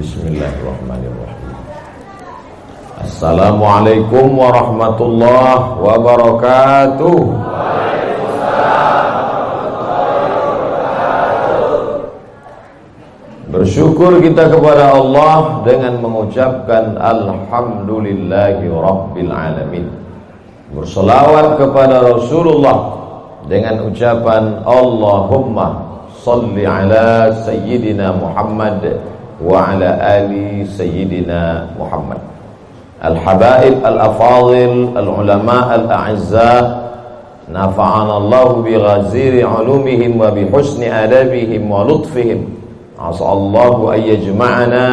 Bismillahirrahmanirrahim. Assalamualaikum warahmatullahi wabarakatuh. Bersyukur kita kepada Allah dengan mengucapkan alhamdulillahi rabbil alamin. Berselawat kepada Rasulullah dengan ucapan Allahumma salli ala sayyidina Muhammad wa ala ali sayyidina Muhammad. Al-habaib al-afadil al-ulama al-a'izza, nafa'ana Allah bi ghaziri ulumihim wa bi husni adabihim wa lutfihim. As'allahu an yajma'ana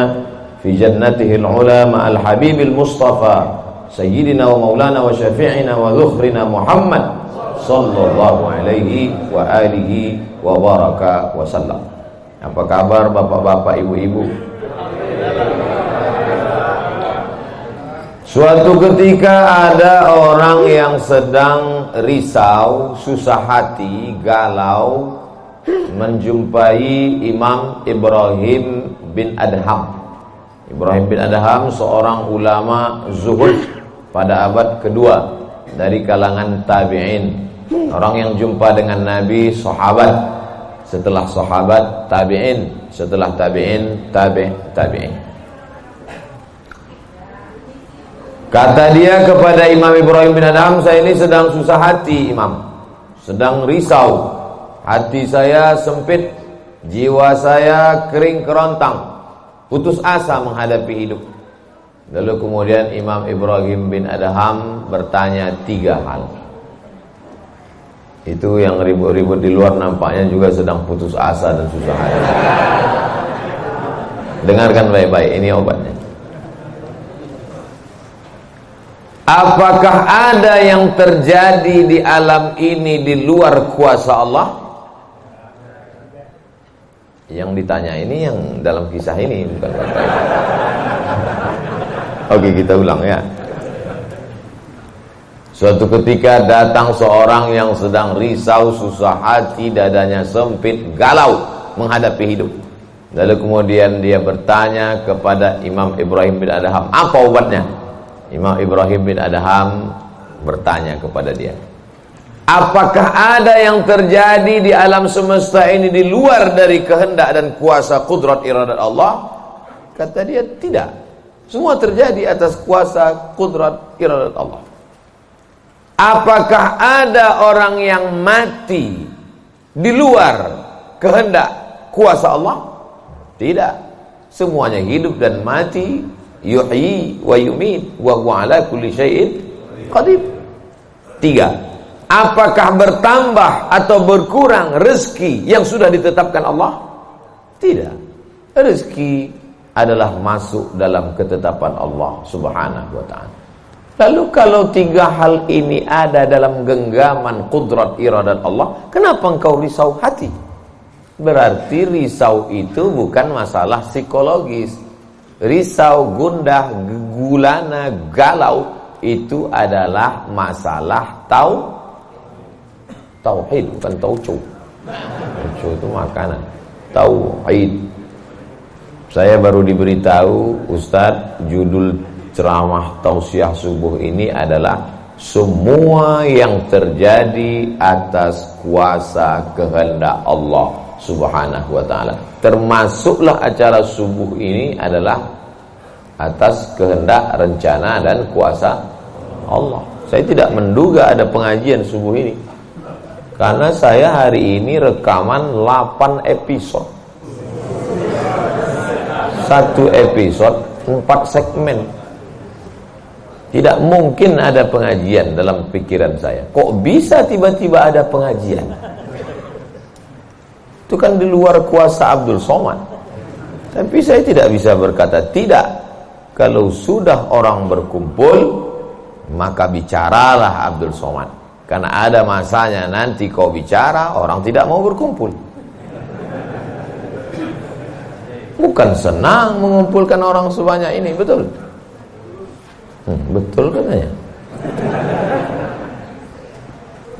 fi jannatihi al-ula ma'al habibil mustafa sayyidina wa maulana wa syafi'ina wa dhukhrina Muhammad sallallahu alaihi wa alihi wa baraka wa sallam. Apa kabar bapak-bapak, ibu-ibu? Suatu ketika ada orang yang sedang risau, susah hati, galau, menjumpai Imam Ibrahim bin Adham. Ibrahim bin Adham seorang ulama zuhud pada abad kedua dari kalangan tabi'in. Orang yang jumpa dengan Nabi, sahabat, setelah sahabat tabi'in, setelah tabi'in tabi'in. Kata dia kepada Imam Ibrahim bin Adham, saya ini sedang susah hati Imam, sedang risau, hati saya sempit, jiwa saya kering kerontang, putus asa menghadapi hidup. Lalu kemudian Imam Ibrahim bin Adham bertanya 3 hal. Itu yang ribut-ribut di luar nampaknya juga sedang putus asa dan susah hati. Dengarkan baik-baik, ini obatnya. Apakah ada yang terjadi di alam ini di luar kuasa Allah? Yang ditanya ini yang dalam kisah ini, bukan baik-baik. Oke, kita ulang ya. Suatu ketika datang seorang yang sedang risau, susah hati, dadanya sempit, galau menghadapi hidup. Lalu kemudian dia bertanya kepada Imam Ibrahim bin Adham, apa obatnya? Imam Ibrahim bin Adham bertanya kepada dia, apakah ada yang terjadi di alam semesta ini di luar dari kehendak dan kuasa kudrat iradat Allah? Kata dia, tidak. Semua terjadi atas kuasa kudrat iradat Allah. Apakah ada orang yang mati di luar kehendak kuasa Allah? Tidak. Semuanya hidup dan mati. Yuhyi wa yumit wa huwa ala kulli syai'in qadir. 3. Apakah bertambah atau berkurang rezeki yang sudah ditetapkan Allah? Tidak. Rezeki adalah masuk dalam ketetapan Allah Subhanahu wa ta'ala. Lalu kalau 3 hal ini ada dalam genggaman kudrat iradat Allah, kenapa engkau risau hati? Berarti risau itu bukan masalah psikologis. Risau, gundah, gulana, galau itu adalah masalah tauhid, bukan tauco. Tauco itu makanan. Tauhid. Saya baru diberitahu, Ustadz, judul ceramah tausiah subuh ini adalah semua yang terjadi atas kuasa kehendak Allah Subhanahu wa ta'ala. Termasuklah acara subuh ini adalah atas kehendak, rencana dan kuasa Allah. Saya tidak menduga ada pengajian subuh ini, karena saya hari ini rekaman 8 episode. 1 episode 4 segmen. Tidak mungkin ada pengajian dalam pikiran saya. Kok bisa tiba-tiba ada pengajian? Itu kan di luar kuasa Abdul Somad. Tapi saya tidak bisa berkata tidak. Kalau sudah orang berkumpul, maka bicaralah Abdul Somad. Karena ada masanya nanti kau bicara, orang tidak mau berkumpul. Bukan senang mengumpulkan orang sebanyak ini, betul? Betul katanya.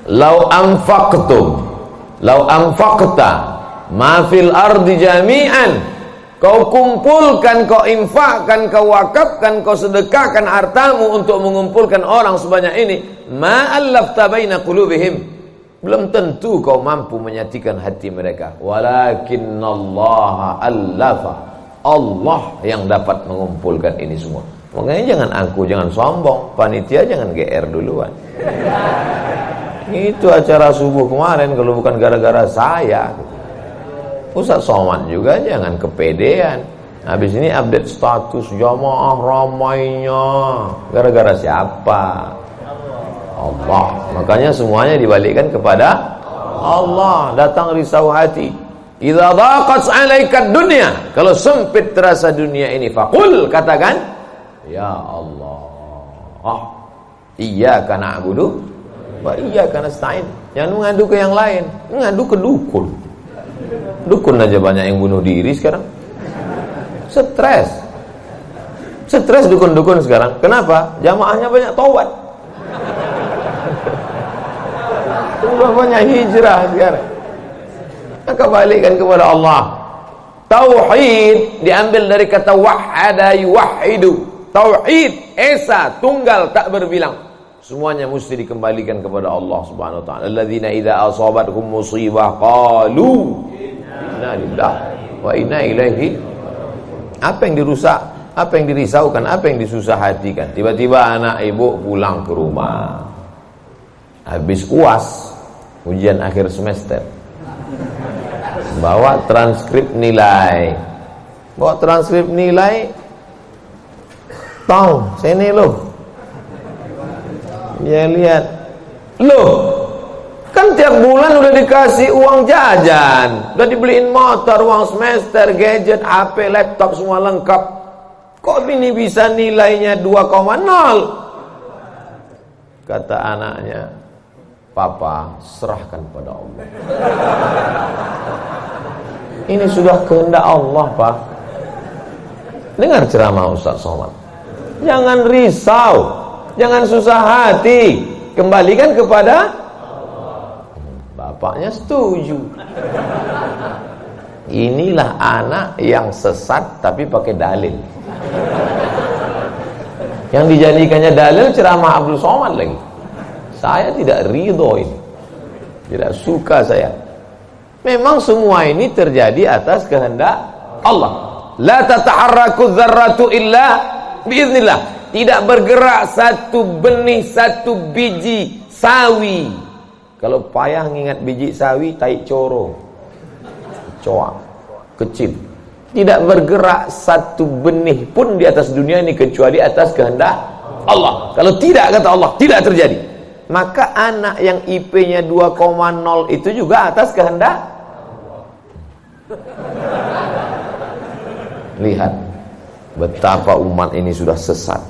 Lau anfaqta ma fil ardi jami'an, kau kumpulkan, kau infakkan, kau wakafkan, kau sedekahkan hartamu untuk mengumpulkan orang sebanyak ini, ma'allafta baina qulubihim, belum tentu kau mampu menyatukan hati mereka. Walakinnallaha allafa, Allah yang dapat mengumpulkan ini semua. Makanya jangan angku, jangan sombong, panitia jangan GR duluan. Itu acara subuh kemarin kalau bukan gara-gara saya. Ustaz Somad juga jangan kepedean. Habis ini update status jamaah ramainya. Gara-gara siapa? Allah. Makanya semuanya dibalikkan kepada Allah. Datang risau hati. Idza dhaqat 'alaika dunya, kalau sempit terasa dunia ini, faqul, katakan, ya Allah, iyyaka na'budu wa iyyaka nasta'in. Jangan mengadu ke yang lain, mengadu ke dukun. Dukun aja banyak yang bunuh diri sekarang. Stres dukun-dukun sekarang. Kenapa? Jamaahnya banyak taubat. Udah banyak hijrah sekarang. Maka balikkan kepada Allah. Tauhid diambil dari kata wahada yuwahidu. Tauhid, esa, tunggal, tak berbilang. Semuanya mesti dikembalikan kepada Allah Subhanahu wa taala. Alladzina idza asabathum musibah qalu inna lillahi wa inna ilaihi. Apa yang dirusak, apa yang dirisaukan, apa yang disusah hatikan. Tiba-tiba anak ibu pulang ke rumah, habis UAS, ujian akhir semester, bawa transkrip nilai. Tong, sini loh. Dia lihat, loh, kan tiap bulan udah dikasih uang jajan, udah dibeliin motor, uang semester, gadget, HP, laptop, semua lengkap. Kok ini bisa nilainya 2,0? Kata anaknya, Papa, serahkan pada Allah. Ini sudah kehendak Allah, Pak. Dengar ceramah Ustaz Somad. Jangan risau, jangan susah hati, kembalikan kepada bapaknya. Setuju. Inilah anak yang sesat tapi pakai dalil. Yang dijadikannya dalil ceramah Abdul Somad lagi. Saya tidak ridho ini, tidak suka saya. Memang semua ini terjadi atas kehendak Allah. La tata'arraku dzarratu illa biiznillah. Tidak bergerak satu benih, satu biji sawi. Kalau payah ngingat biji sawi, tai coro, coak, kecil. Tidak bergerak satu benih pun di atas dunia ini kecuali atas kehendak Allah. Kalau tidak, kata Allah, tidak terjadi. Maka anak yang IP-nya 2,0 itu juga atas kehendak. Lihat betapa umat ini sudah sesat.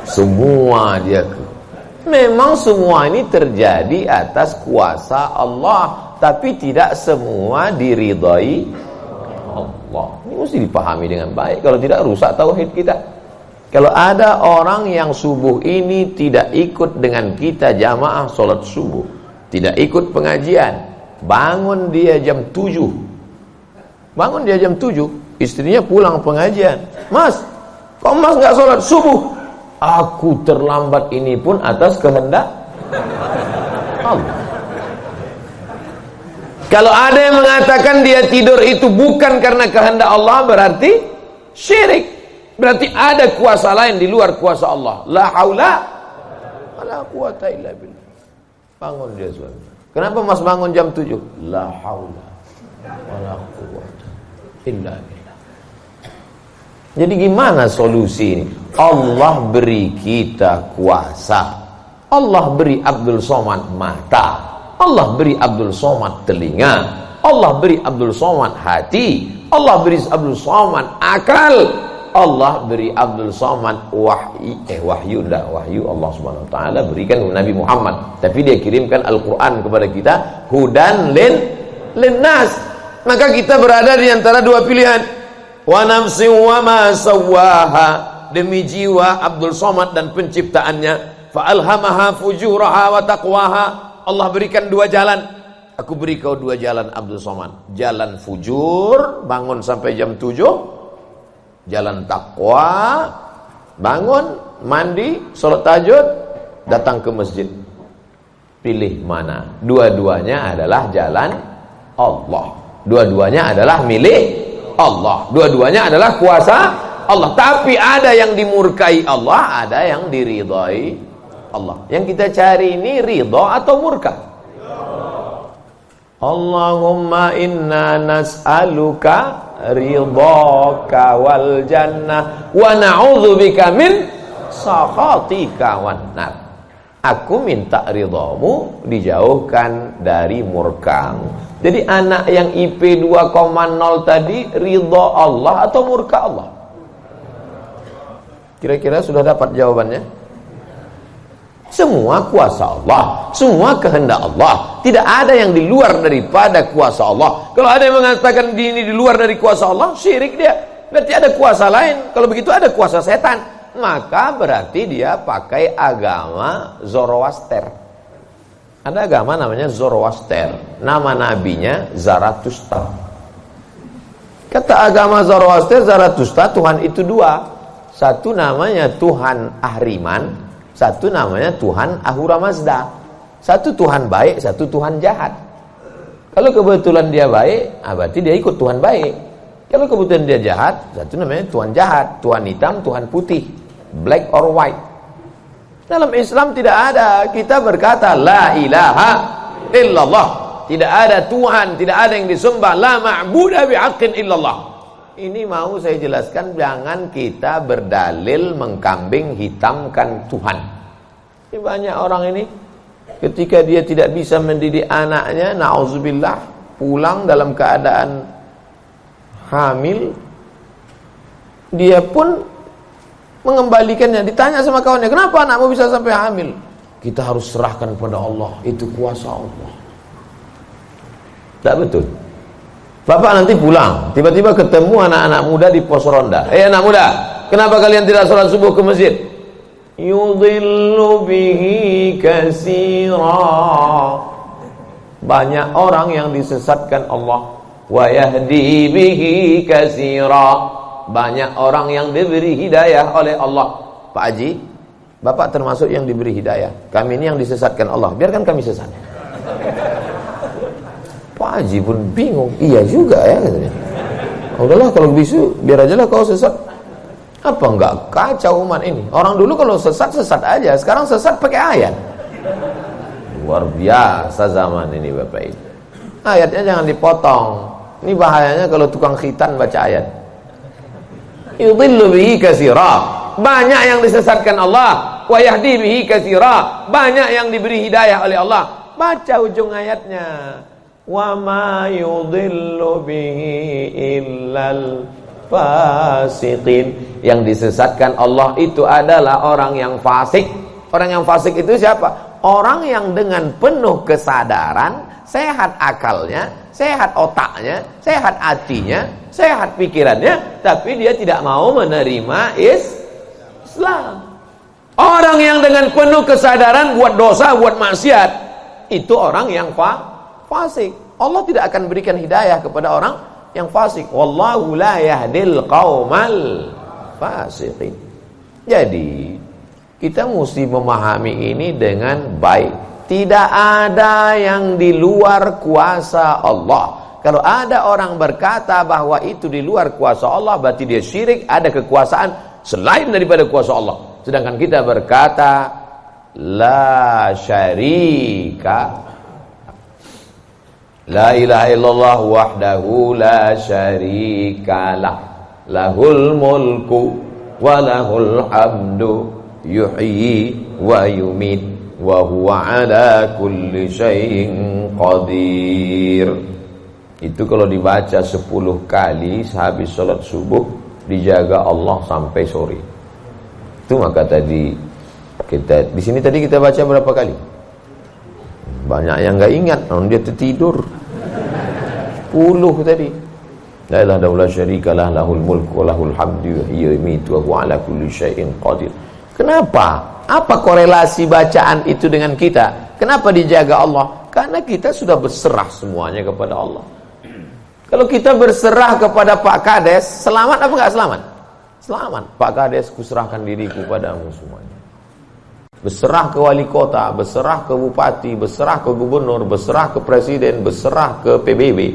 Semua dia, memang semua ini terjadi atas kuasa Allah, tapi tidak semua diridhai Allah. Ini mesti dipahami dengan baik, kalau tidak rusak tauhid kita. Kalau ada orang yang subuh ini tidak ikut dengan kita jamaah sholat subuh, tidak ikut pengajian, bangun dia jam 7, istrinya pulang pengajian, Mas, kok Mas nggak sholat subuh? Aku terlambat, ini pun atas kehendak Allah. Kalau ada yang mengatakan dia tidur itu bukan karena kehendak Allah, berarti syirik. Berarti ada kuasa lain di luar kuasa Allah. La haula wala quwata illa billah. Bangun dia suami. Kenapa Mas bangun jam 7? La haula wala quwata illa billah. Jadi gimana solusi ini? Allah beri kita kuasa. Allah beri Abdul Somad mata. Allah beri Abdul Somad telinga. Allah beri Abdul Somad hati. Allah beri Abdul Somad akal. Allah beri Abdul Somad wahyu Allah Subhanahu wa taala berikan kepada Nabi Muhammad, tapi dia kirimkan Al-Qur'an kepada kita, hudan linnas. Maka kita berada di antara dua pilihan. Wa nafsin wa ma sawwaha, demi jiwa Abdul Somad dan penciptaannya, fa alhamaha fujuraha wa taqwaha. Allah berikan dua jalan. aku beri kau 2 jalan Abdul Somad. Jalan fujur, bangun sampai jam 7. Jalan takwa, bangun, mandi, sholat tahajud, datang ke masjid. Pilih mana? Dua-duanya adalah jalan Allah. Dua-duanya adalah milik Allah. Dua-duanya adalah kuasa Allah. Tapi ada yang dimurkai Allah, ada yang diridhai Allah. Yang kita cari ini ridha atau murka? Allahumma inna nas'aluka ridhaka wal jannah wa na'udzubika min sakhatika wan nar. Aku minta ridhamu, dijauhkan dari murkamu. Jadi anak yang IP 2,0 tadi ridha Allah atau murka Allah? Kira-kira sudah dapat jawabannya? Semua kuasa Allah, semua kehendak Allah. Tidak ada yang di luar daripada kuasa Allah. Kalau ada yang mengatakan ini di luar dari kuasa Allah, syirik dia. Berarti ada kuasa lain. Kalau begitu ada kuasa setan. Maka berarti dia pakai agama Zoroaster. Ada agama namanya Zoroaster. Nama nabinya Zarathustra. Kata agama Zoroaster, Zarathustra, Tuhan itu 2. Satu namanya Tuhan Ahriman, satu namanya Tuhan Ahura Mazda. Satu Tuhan baik, satu Tuhan jahat. Kalau kebetulan dia baik, berarti dia ikut Tuhan baik. Kalau kebetulan dia jahat, satu namanya Tuhan jahat. Tuhan hitam, Tuhan putih, black or white. Dalam Islam tidak ada. Kita berkata la ilaha illallah. Tidak ada Tuhan, tidak ada yang disembah. La ma'budu bihaqqin illallah. Ini mau saya jelaskan, jangan kita berdalil mengkambing hitamkan Tuhan. Ini banyak orang ini ketika dia tidak bisa mendidik anaknya, na'udzubillah, pulang dalam keadaan hamil, dia pun mengembalikannya. Ditanya sama kawannya, kenapa anakmu bisa sampai hamil? Kita harus serahkan pada Allah, itu kuasa Allah. Tak betul. Bapak nanti pulang, tiba-tiba ketemu anak-anak muda di pos ronda. Anak muda, kenapa kalian tidak sholat subuh ke masjid? Yudhillu bihi katsira. Banyak orang yang disesatkan Allah. Wa yahdi bihi katsira. Banyak orang yang diberi hidayah oleh Allah. Pak Haji, Bapak termasuk yang diberi hidayah. Kami ini yang disesatkan Allah. Biarkan kami sesat. Pak Haji pun bingung. Iya juga ya katanya. Udahlah kalau begitu biar aja lah kau sesat. Apa enggak kacau umat ini? Orang dulu kalau sesat aja. Sekarang sesat pakai ayat. Luar biasa zaman ini Bapak Ibu. Ayatnya jangan dipotong. Ini bahayanya kalau tukang khitan baca ayat. Yudhillu bihi katsira. Banyak yang disesatkan Allah. Wa yahdi bihi katsira. Banyak yang diberi hidayah oleh Allah. Baca ujung ayatnya. Wa ma yudhillu bihi illal fasiqin. Yang disesatkan Allah itu adalah orang yang fasik. Orang yang fasik itu siapa? Orang yang dengan penuh kesadaran, sehat akalnya, sehat otaknya, sehat hatinya, sehat pikirannya, tapi dia tidak mau menerima Islam. Orang yang dengan penuh kesadaran buat dosa, buat maksiat, itu orang yang fasik. Allah tidak akan berikan hidayah kepada orang yang fasik. Wallahu la yahdil qaumal fasiqin. Jadi kita mesti memahami ini dengan baik. Tidak ada yang di luar kuasa Allah. Kalau ada orang berkata bahwa itu di luar kuasa Allah, berarti dia syirik, ada kekuasaan selain daripada kuasa Allah. Sedangkan kita berkata la syarika, la ilaha illallah wahdahu la syarikalah, lahul mulku wa lahul hamdu yuhyi wa yumit wa huwa ala kulli syai'in qadir. Itu kalau dibaca 10 kali sehabis salat subuh, dijaga Allah sampai sore. Itu maka tadi kita di sini tadi kita baca berapa kali? Banyak yang enggak ingat, dia tertidur. 10 tadi. La ilaha illallah syarikalah, lahul mulku wa lahul hamdu yuhyi wa yumiitu wa huwa ala kulli syai'in qadir. Kenapa? Apa korelasi bacaan itu dengan kita? Kenapa dijaga Allah? Karena kita sudah berserah semuanya kepada Allah. Kalau kita berserah kepada Pak Kades, selamat apa enggak selamat? Selamat. Pak Kades, kuserahkan diriku padamu semuanya. Berserah ke wali kota, berserah ke bupati, berserah ke gubernur, berserah ke presiden, berserah ke PBB.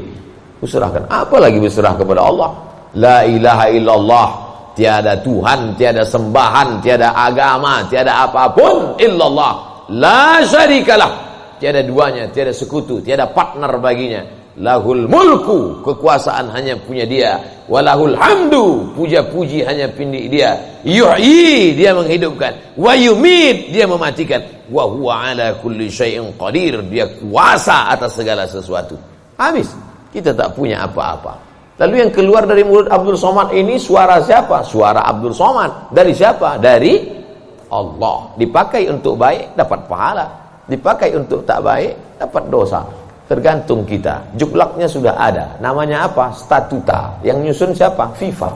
Kuserahkan. Apalagi berserah kepada Allah. La ilaha illallah. Tiada Tuhan, tiada sembahan, tiada agama, tiada apapun illallah. La syarikalah. Tiada duanya, tiada sekutu, tiada partner baginya. Lahul mulku, kekuasaan hanya punya dia. Walahul hamdu, puja-puji hanya punya dia. Yuhyi, dia menghidupkan. Wa yumit, dia mematikan. Wa huwa ala kulli syai'in qadir, dia kuasa atas segala sesuatu. Habis, kita tak punya apa-apa. Lalu yang keluar dari mulut Abdul Somad ini suara siapa? Suara Abdul Somad. Dari siapa? Dari Allah. Dipakai untuk baik, dapat pahala. Dipakai untuk tak baik, dapat dosa. Tergantung kita. Juklaknya sudah ada. Namanya apa? Statuta. Yang nyusun siapa? FIFA.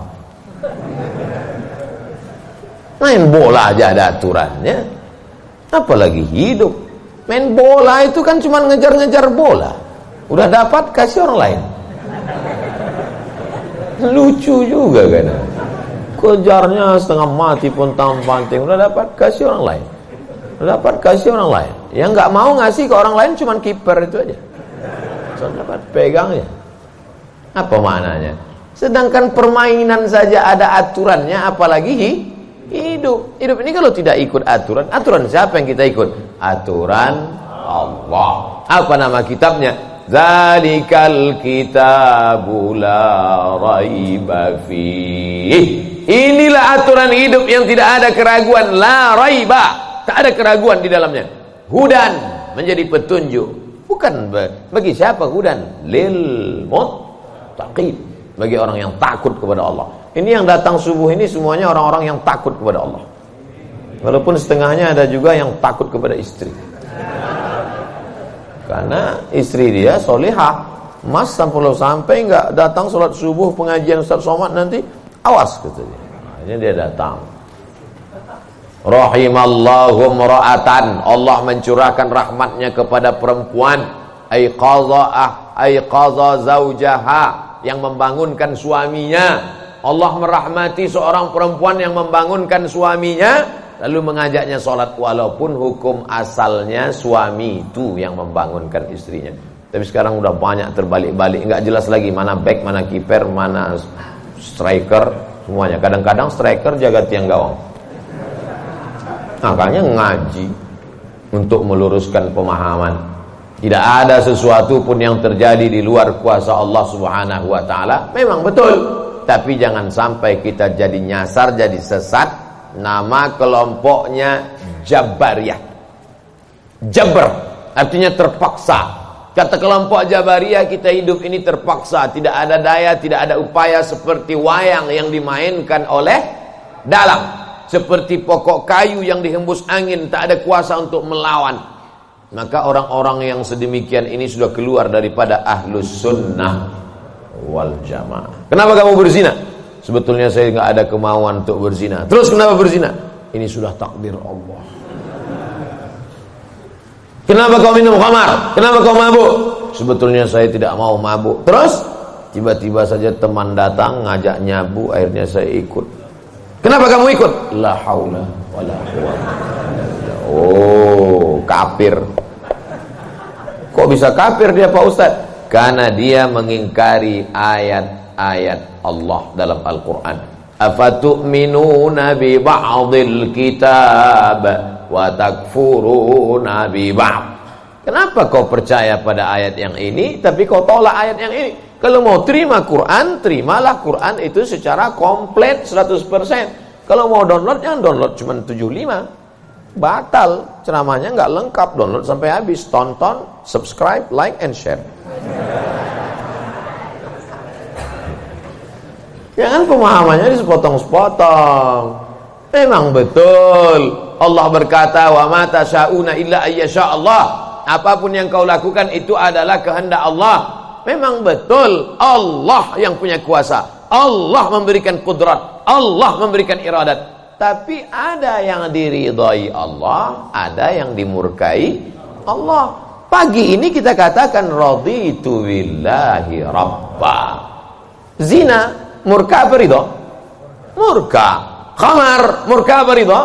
Main bola aja ada aturannya. Apalagi hidup. Main bola itu kan cuma ngejar-ngejar bola. Udah dapat, kasih orang lain. Lucu juga kan. Kejarnya setengah mati pun tampanting. Udah dapat, kasih orang lain. Udah dapat, kasih orang lain. Yang nggak mau ngasih ke orang lain cuma kiper itu aja. Dapat pegangnya. Apa maknanya? Sedangkan permainan saja ada aturannya, apalagi hidup. Hidup ini kalau tidak ikut aturan, aturan siapa yang kita ikut? Aturan Allah. Apa nama kitabnya? Zalikal kitabu la raiba fih. Inilah aturan hidup yang tidak ada keraguan, la raiba. Tak ada keraguan di dalamnya. Hudan, menjadi petunjuk. Bukan bagi siapa hudan? Lil muttaqin, bagi orang yang takut kepada Allah. Ini yang datang subuh ini semuanya orang-orang yang takut kepada Allah. Walaupun setengahnya ada juga yang takut kepada istri. Karena istri dia solihah. Mas sampai nggak datang sholat subuh pengajian Ustaz Somad nanti, awas katanya. Nah, ini dia datang. Rahimallahu mra'atan, Allah mencurahkan rahmatnya kepada perempuan, aiqadha zaujaha, yang membangunkan suaminya. Allah merahmati seorang perempuan yang membangunkan suaminya lalu mengajaknya sholat, walaupun hukum asalnya suami itu yang membangunkan istrinya. Tapi sekarang udah banyak terbalik-balik, enggak jelas lagi mana back, mana kiper, mana striker, semuanya. Kadang-kadang striker jaga tiang gawang. Makanya ngaji untuk meluruskan pemahaman. Tidak ada sesuatu pun yang terjadi di luar kuasa Allah Subhanahu wa taala. Memang betul, tapi jangan sampai kita jadi nyasar, jadi sesat. Nama kelompoknya Jabariyah. Jabr artinya terpaksa. Kata kelompok Jabariyah, kita hidup ini terpaksa, tidak ada daya, tidak ada upaya, seperti wayang yang dimainkan oleh dalang. Seperti pokok kayu yang dihembus angin, tak ada kuasa untuk melawan. Maka orang-orang yang sedemikian ini sudah keluar daripada ahlus sunnah wal jamaah. Kenapa kamu berzina? Sebetulnya saya nggak ada kemauan untuk berzina. Terus kenapa berzina? Ini sudah takdir Allah. Kenapa kau minum khamar? Kenapa kau mabuk? Sebetulnya saya tidak mau mabuk. Terus tiba-tiba saja teman datang ngajak nyabu, akhirnya saya ikut. Kenapa kamu ikut? La haula wala quwwata. Oh, kafir. Kok bisa kafir dia Pak Ustaz? Karena dia mengingkari ayat-ayat Allah dalam Al-Quran. Afatu'minuna bi ba'dil kitab wa takfuruna bi ba'd. Kenapa kau percaya pada ayat yang ini tapi kau tolak ayat yang ini? Kalau mau terima Quran, terimalah Quran itu secara komplit 100%. Kalau mau download, jangan download cuma 75. Batal, ceramahnya nggak lengkap. Download sampai habis, tonton, subscribe, like, and share. Jangan pemahamannya disepotong-sepotong. Memang betul Allah berkata, wa ma tasyauna illa ayyasha Allah. Apapun yang kau lakukan itu adalah kehendak Allah. Memang betul Allah yang punya kuasa. Allah memberikan kudrat, Allah memberikan iradat. Tapi ada yang diridhai Allah, ada yang dimurkai Allah. Pagi ini kita katakan raditu billahi rabba. Zina murka apa ridha? Murka. Khamar murka apa ridha?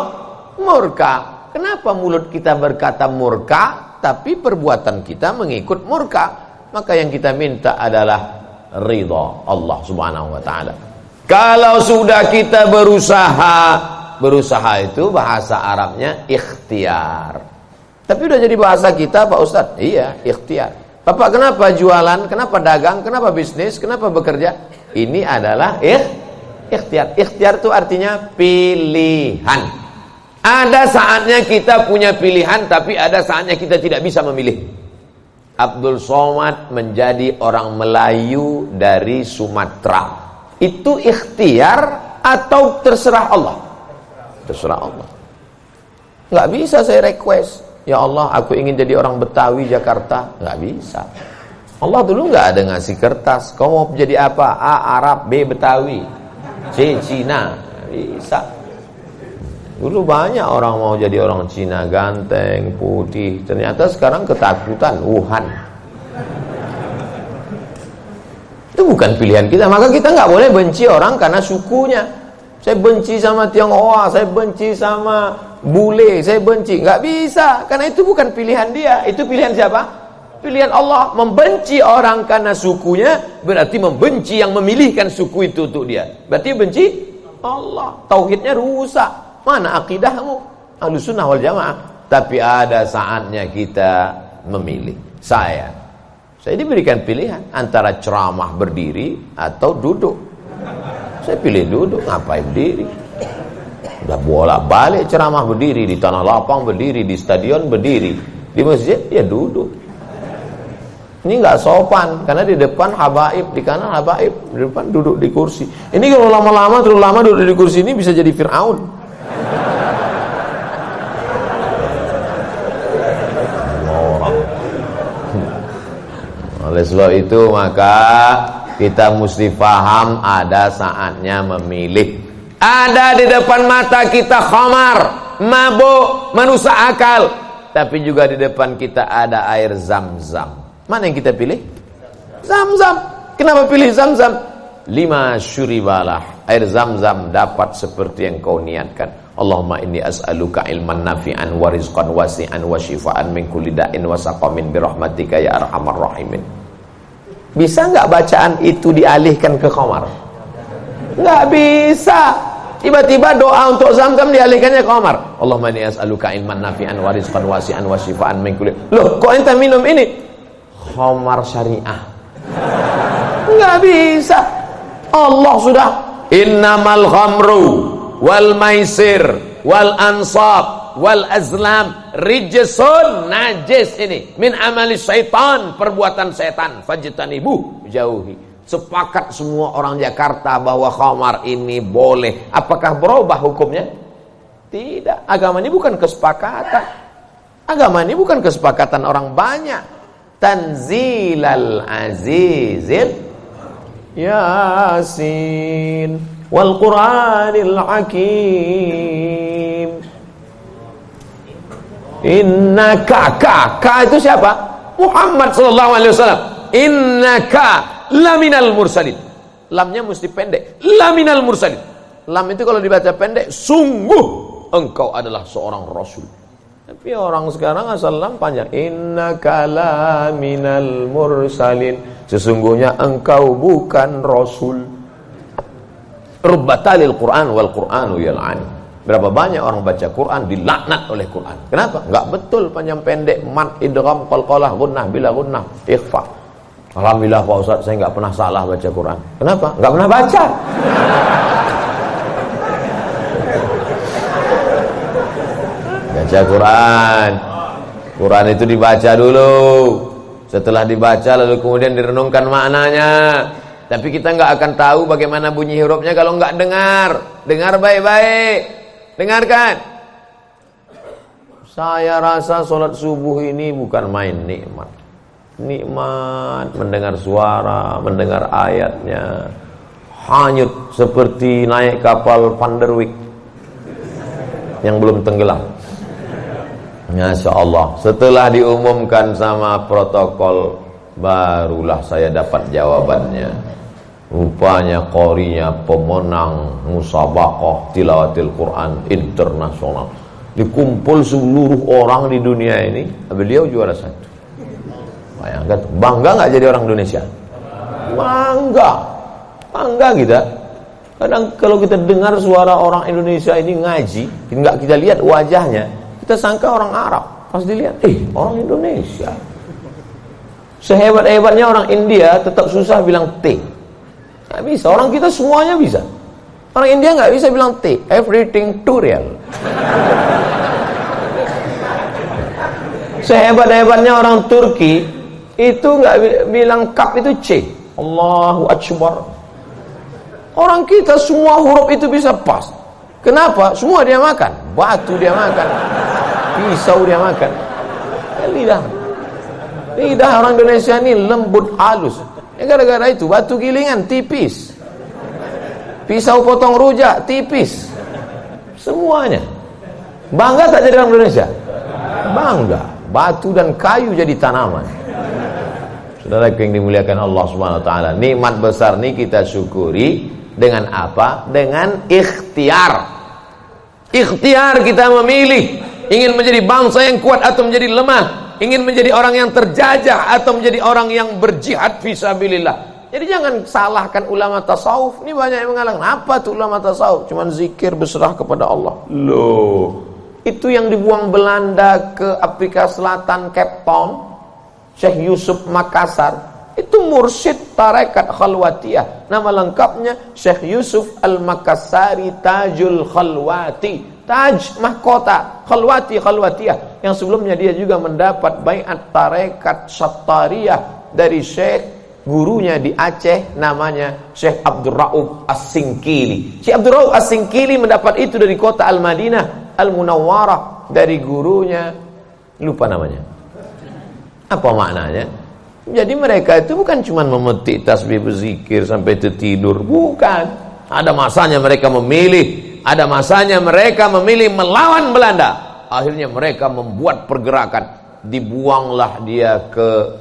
Murka. Kenapa mulut kita berkata murka tapi perbuatan kita mengikut murka? Maka yang kita minta adalah ridha Allah Subhanahu wa taala. Kalau sudah kita berusaha itu bahasa Arabnya ikhtiar. Tapi udah jadi bahasa kita Pak Ustadz. Iya, ikhtiar. Bapak kenapa jualan, kenapa dagang, kenapa bisnis, kenapa bekerja? Ini adalah ikhtiar. Ikhtiar itu artinya pilihan. Ada saatnya kita punya pilihan, tapi ada saatnya kita tidak bisa memilih. Abdul Somad menjadi orang Melayu dari Sumatera. Itu ikhtiar atau terserah Allah? Terserah Allah. Nggak bisa saya request. Ya Allah, aku ingin jadi orang Betawi Jakarta. Nggak bisa. Allah dulu nggak ada ngasih kertas. Kau mau jadi apa? A. Arab, B. Betawi, C. Cina. Bisa. Dulu banyak orang mau jadi orang Cina, ganteng, putih. Ternyata sekarang ketakutan, Wuhan. Itu bukan pilihan kita. Maka kita nggak boleh benci orang karena sukunya. Saya benci sama Tionghoa, saya benci sama bule, saya benci. Nggak bisa, karena itu bukan pilihan dia. Itu pilihan siapa? Pilihan Allah. Membenci orang karena sukunya berarti membenci yang memilihkan suku itu untuk dia. Berarti benci Allah. Tauhidnya rusak. Mana akidahmu? Ahlussunnah wal jamaah. Tapi ada saatnya kita memilih. Saya diberikan pilihan antara ceramah berdiri atau duduk. Saya pilih duduk, ngapain berdiri? Udah bolak-balik ceramah berdiri, di tanah lapang berdiri, di stadion berdiri, di masjid ya duduk. Ini nggak sopan, karena di depan habaib, di kanan habaib, di depan duduk di kursi. Ini kalau lama-lama terlalu lama duduk di kursi ini bisa jadi Fir'aun. Oleh sebab itu maka kita mesti paham ada saatnya memilih. Ada di depan mata kita khamar, mabuk, merusak akal. Tapi juga di depan kita ada air Zam-Zam. Mana yang kita pilih? Zam-Zam. Kenapa pilih Zam-Zam? 5 syuribalah. Air Zam-Zam dapat seperti yang kau niatkan. Allahumma inni as'aluka ilman nafi'an wa rizqan wasi'an wa shifaan min kulli da'in wa saqamin birahmatika ya arhamar rahimin. Bisa nggak bacaan itu dialihkan ke khamar? Nggak bisa. Tiba-tiba doa untuk Zam-Zam dialihkannya ke khamar. Allahumma inni as'aluka ilman nafi'an wa rizqan wasi'an wa shifaan min kulli. Loh, kok ente minum ini? Khamar syariah. Nggak bisa. Allah sudah innamal khamru wal maisir wal ansab wal azlam rijsun, najis ini, min amali syaitan, perbuatan setan, fajtanibuh, jauhi. Sepakat semua orang Jakarta bahwa khamar ini boleh. Apakah berubah hukumnya? Tidak. Agama ini bukan kesepakatan. Agama ini bukan kesepakatan orang banyak. Tanzilal azizil Yasin wal Qur'anil Hakim. Innaka, ka itu siapa? Muhammad sallallahu alaihi wasallam. Innaka laminal mursalin. Lamnya mesti pendek. Laminal mursalin. Lam itu kalau dibaca pendek, sungguh engkau adalah seorang rasul. Tapi orang sekarang asal lam panjang. Innaka laminal mursalin. Sesungguhnya engkau bukan rasul. Rubbatalil Qur'an wal Qur'anu yal'ani. Berapa banyak orang baca Quran dilaknat oleh Quran. Kenapa? Enggak betul panjang pendek, mad, idgham, qalqalah, gunnah, bila gunnah, ikhfa. Alhamdulillah Pak Ustaz, saya enggak pernah salah baca Quran. Kenapa? Enggak pernah baca. Baca Quran. Quran itu dibaca dulu. Setelah dibaca lalu kemudian direnungkan maknanya. Tapi kita enggak akan tahu bagaimana bunyi hurufnya kalau enggak dengar. Dengar baik-baik. Dengarkan. Saya rasa sholat subuh ini bukan main nikmat. Nikmat mendengar suara, mendengar ayatnya. Hanyut seperti naik kapal Van der Wijk yang belum tenggelam. Masya Allah. Setelah diumumkan sama protokol, barulah saya dapat jawabannya. Rupanya qorinya pemenang musabaqah tilawatil Quran internasional. Dikumpul seluruh orang di dunia ini, beliau juara 1. Bayangkan, bangga nggak jadi orang Indonesia? Bangga kita. Kadang kalau kita dengar suara orang Indonesia ini ngaji, nggak kita lihat wajahnya, kita sangka orang Arab. Pas dilihat, orang Indonesia. Sehebat-hebatnya orang India tetap susah bilang T. Nggak bisa. Orang kita semuanya bisa. Orang India nggak bisa bilang T. Everything too real. Sehebat-hebatnya orang Turki itu nggak bilang kap itu C. Allahu Akbar. Orang kita semua huruf itu bisa pas. Kenapa? Semua dia makan. Batu dia makan, pisau dia makan. Lidah orang Indonesia ini lembut halus. Gara-gara itu batu gilingan tipis, pisau potong rujak tipis. Semuanya. Bangga tak jadi orang Indonesia? Bangga. Batu dan kayu jadi tanaman. Saudara yang dimuliakan Allah Subhanahu wa taala, nikmat besar ini kita syukuri dengan apa? Dengan ikhtiar. Ikhtiar kita memilih ingin menjadi bangsa yang kuat atau menjadi lemah, ingin menjadi orang yang terjajah atau menjadi orang yang berjihad fisabilillah. Jadi jangan salahkan ulama tasawuf. Ini banyak yang mengatakan, apa tuh ulama tasawuf? Cuman zikir berserah kepada Allah. Loh, itu yang dibuang Belanda ke Afrika Selatan, Cape Town, Syekh Yusuf Makassar, itu mursyid tarekat khalwatiyah. Nama lengkapnya Syekh Yusuf Al-Makassari Tajul Khalwati. Taj mahkota, khalwatiyah. Yang sebelumnya dia juga mendapat baiat tarekat Sattariyah dari Syekh gurunya di Aceh, namanya Syekh Abdul Rauf As-Singkili. Syekh Abdul Rauf As-Singkili mendapat itu dari kota Al-Madinah Al-Munawwarah, dari gurunya, lupa namanya. Apa maknanya? Jadi mereka itu bukan cuma memetik tasbih berzikir sampai tertidur, bukan. Ada masanya mereka memilih, ada masanya mereka memilih melawan Belanda. Akhirnya mereka membuat pergerakan, dibuanglah dia ke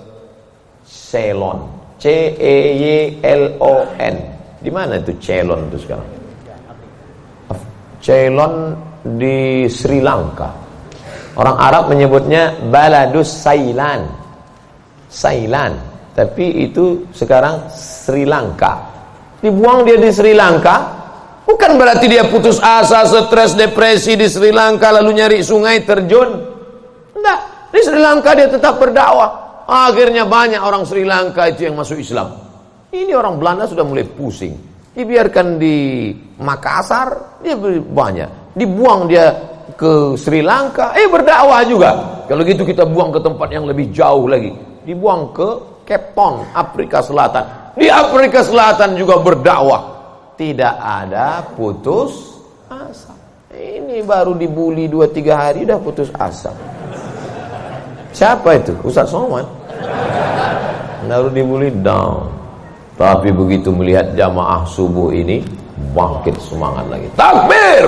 Ceylon, Ceylon. Di mana itu Ceylon itu sekarang? Ceylon di Sri Lanka. Orang Arab menyebutnya Baladus Sailan, tapi itu sekarang Sri Lanka. Dibuang dia di Sri Lanka, bukan berarti dia putus asa, stres, depresi di Sri Lanka lalu nyari sungai terjun. Enggak, di Sri Lanka dia tetap berdakwah. Akhirnya banyak orang Sri Lanka itu yang masuk Islam. Ini orang Belanda sudah mulai pusing. Dibiarkan di Makassar, dia banyak. Dibuang dia ke Sri Lanka, berdakwah juga. Kalau gitu kita buang ke tempat yang lebih jauh lagi. Dibuang ke Cape Town, Afrika Selatan. Di Afrika Selatan juga berdakwah. Tidak ada putus asa. Ini baru dibully 2-3 hari udah putus asa. Siapa itu? Ustaz Somad. Baru dibully down. Tapi begitu melihat jamaah subuh ini, bangkit semangat lagi. Takbir!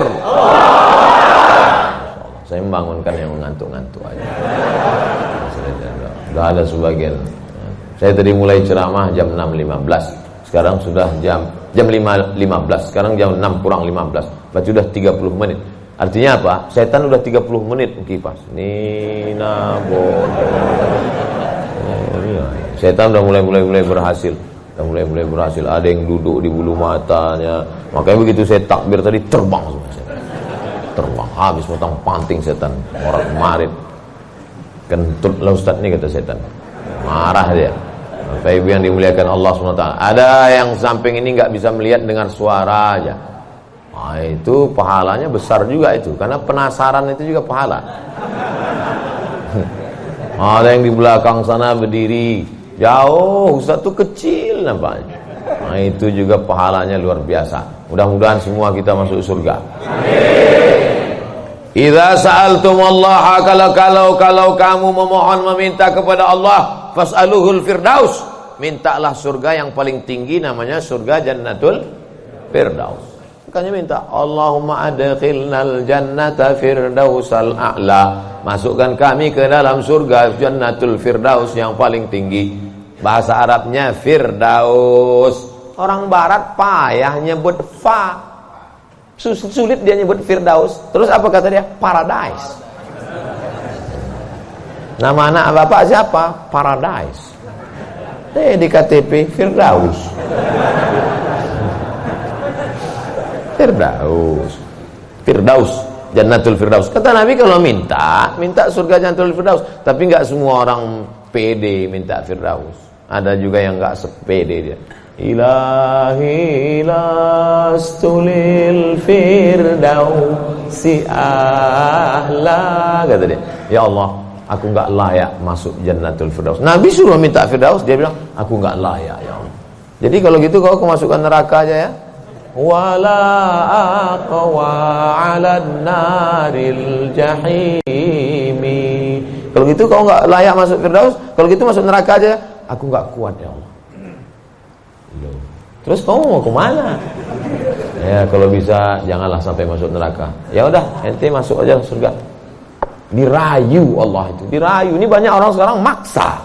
Saya membangunkan yang mengantuk-ngantuk aja. Sudah ada sebagian. Saya tadi mulai ceramah jam 6.15. Sekarang sudah jam 5.15. Sekarang jam 6 kurang 15. Berarti sudah 30 menit. Artinya apa? Setan udah 30 menit kipas. Nina setan udah mulai berhasil. Udah mulai berhasil. Ada yang duduk di bulu matanya. Makanya begitu saya takbir tadi terbang semua. Terbang habis potong panting setan. Orang kemarin kentut lah Ustaz nih, kata setan. Marah dia. Bapak Ibu yang dimuliakan Allah SWT, ada yang samping ini nggak bisa melihat dengan suara aja. Nah, itu pahalanya besar juga itu, karena penasaran itu juga pahala. Ada yang di belakang sana berdiri jauh, Ustaz tuh kecil nampaknya. Nah, itu juga pahalanya luar biasa. Mudah-mudahan semua kita masuk surga. Idza sa'altumullaha, kalau kamu memohon meminta kepada Allah, fas'aluhul firdaus, mintalah surga yang paling tinggi, namanya surga Jannatul Firdaus. Makanya minta, Allahumma adkhilnal jannata firdausal a'la. Masukkan kami ke dalam surga Jannatul Firdaus yang paling tinggi. Bahasa Arabnya Firdaus. Orang barat payah nyebut fa. Sulit dia nyebut Firdaus. Terus apa kata dia? Paradise. Nama anak bapak siapa? Paradise. Di KTP Firdaus. Firdaus, Jannatul Firdaus. Kata Nabi kalau minta surga Jannatul Firdaus. Tapi enggak semua orang pede minta Firdaus. Ada juga yang enggak sepede dia. Ilahi lastulil firdausi ahla, kata dia. Ya Allah, aku enggak layak masuk Jannatul Firdaus. Nabi suruh minta Firdaus, dia bilang, aku enggak layak ya Allah. Jadi kalau gitu kau masukkan neraka aja ya. Wala aqwa 'alan naril jahimi. Kalau gitu kau enggak layak masuk Firdaus, kalau gitu masuk neraka aja. Aku enggak kuat ya Allah. Terus kamu mau kemana? Ya kalau bisa janganlah sampai masuk neraka. Ya udah, ente masuk aja surga. Dirayu Allah itu, dirayu. Ini banyak orang sekarang maksa.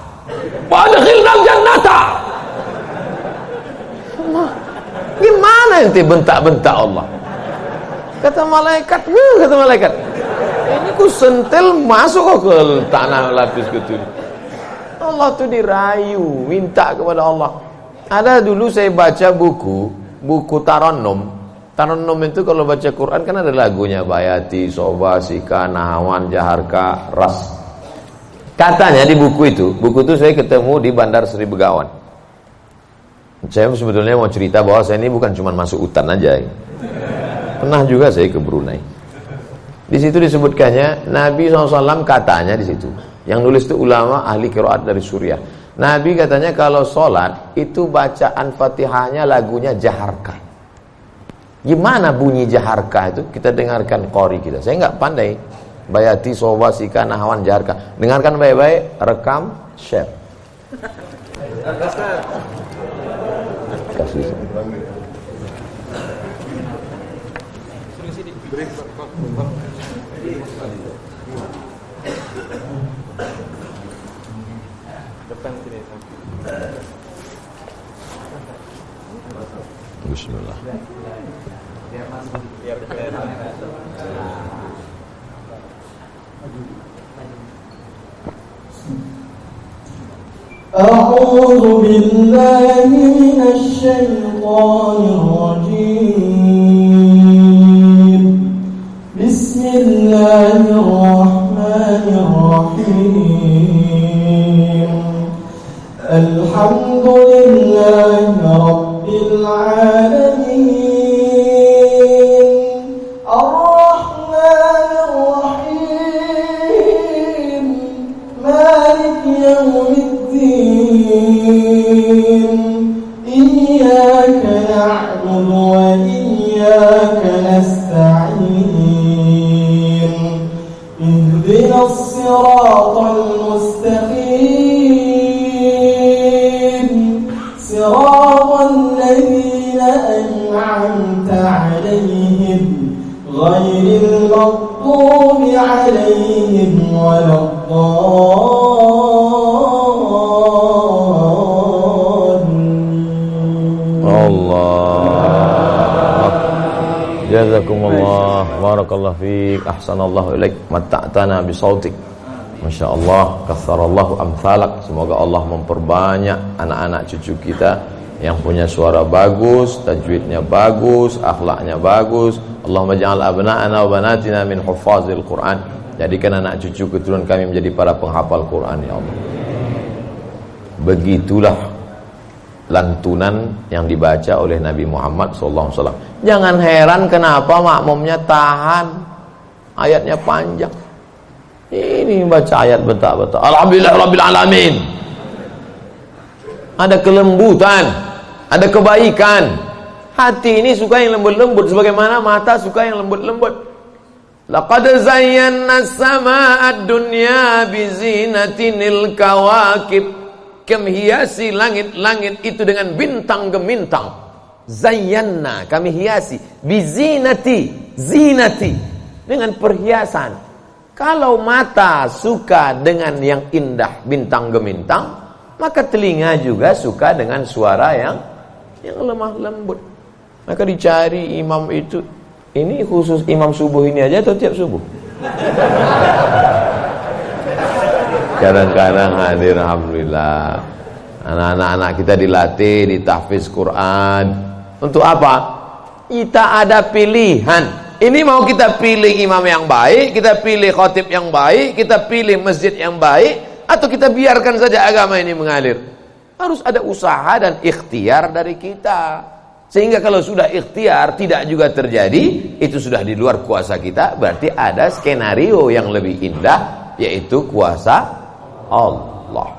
Wa adkhilnal jannata. Gimana ente bentak-bentak Allah? Kata malaikat, ini ku sentil masuk kok ke tanah lapis gitu. Allah tuh dirayu, minta kepada Allah. Ada dulu saya baca buku Tarannum. Tarannum itu kalau baca Quran kan ada lagunya, Bayati, Soba, Sika, Nahawan, Jaharka, Ras. Katanya di buku itu saya ketemu di Bandar Sri Begawan. Saya sebetulnya mau cerita bahwa saya ini bukan cuma masuk hutan aja. Pernah juga saya ke Brunei. Di situ disebutkannya Nabi SAW katanya di situ. Yang nulis itu ulama ahli qiraat dari Suriah. Nabi katanya kalau sholat itu bacaan Fatihahnya lagunya Jaharka. Gimana bunyi Jaharka itu? Kita dengarkan qori kita. Saya nggak pandai. Bayati, Soba, Sika, Nahawan, Jaharka. Dengarkan baik-baik, rekam, share. Kasih. Bismillah. أعوذ بالله من الشيطان الرجيم بسم الله الرحمن الرحيم الحمد لله رب العالمين الرحمن الرحيم مالك يوم إياك نعبد وإياك نستعين اهدنا الصراط المستقيم صراط الذين أنعمت عليهم غير المغضوب عليهم ولا Jazakumullah, barakallahu fiik, ahsanallahu ilaik, matta'tana bisautik. Masya Allah, katsarallahu amsalak. Semoga Allah memperbanyak anak-anak cucu kita yang punya suara bagus, tajwidnya bagus, akhlaknya bagus. Allahumma ja'al abna'ana wa banatina min huffazil Qur'an. Jadikan anak cucu keturunan kami menjadi para penghafal Quran ya Allah. Begitulah lantunan yang dibaca oleh Nabi Muhammad SAW. Jangan heran kenapa makmumnya tahan, ayatnya panjang. Ini baca ayat bentak-bentak. Alhamdulillah Rabbil Alamin. Ada kelembutan, ada kebaikan. Hati ini suka yang lembut-lembut, sebagaimana mata suka yang lembut-lembut. Laqad zayyana as-samaa'a ad-dunya bizinatinil kawakib. Kami hiasi langit-langit itu dengan bintang gemintang. Zayyana, kami hiasi. Bizinati, zinati, dengan perhiasan. Kalau mata suka dengan yang indah, bintang gemintang, maka telinga juga suka dengan suara yang lemah lembut. Maka dicari imam itu. Ini khusus imam subuh ini aja atau tiap subuh? Kadang-kadang hadir, alhamdulillah. Anak-anak kita dilatih di tahfiz Quran. Untuk apa? Kita ada pilihan. Ini mau kita pilih imam yang baik, kita pilih khatib yang baik, kita pilih masjid yang baik, atau kita biarkan saja agama ini mengalir. Harus ada usaha dan ikhtiar dari kita. Sehingga kalau sudah ikhtiar tidak juga terjadi, itu sudah di luar kuasa kita. Berarti ada skenario yang lebih indah, yaitu kuasa Allah.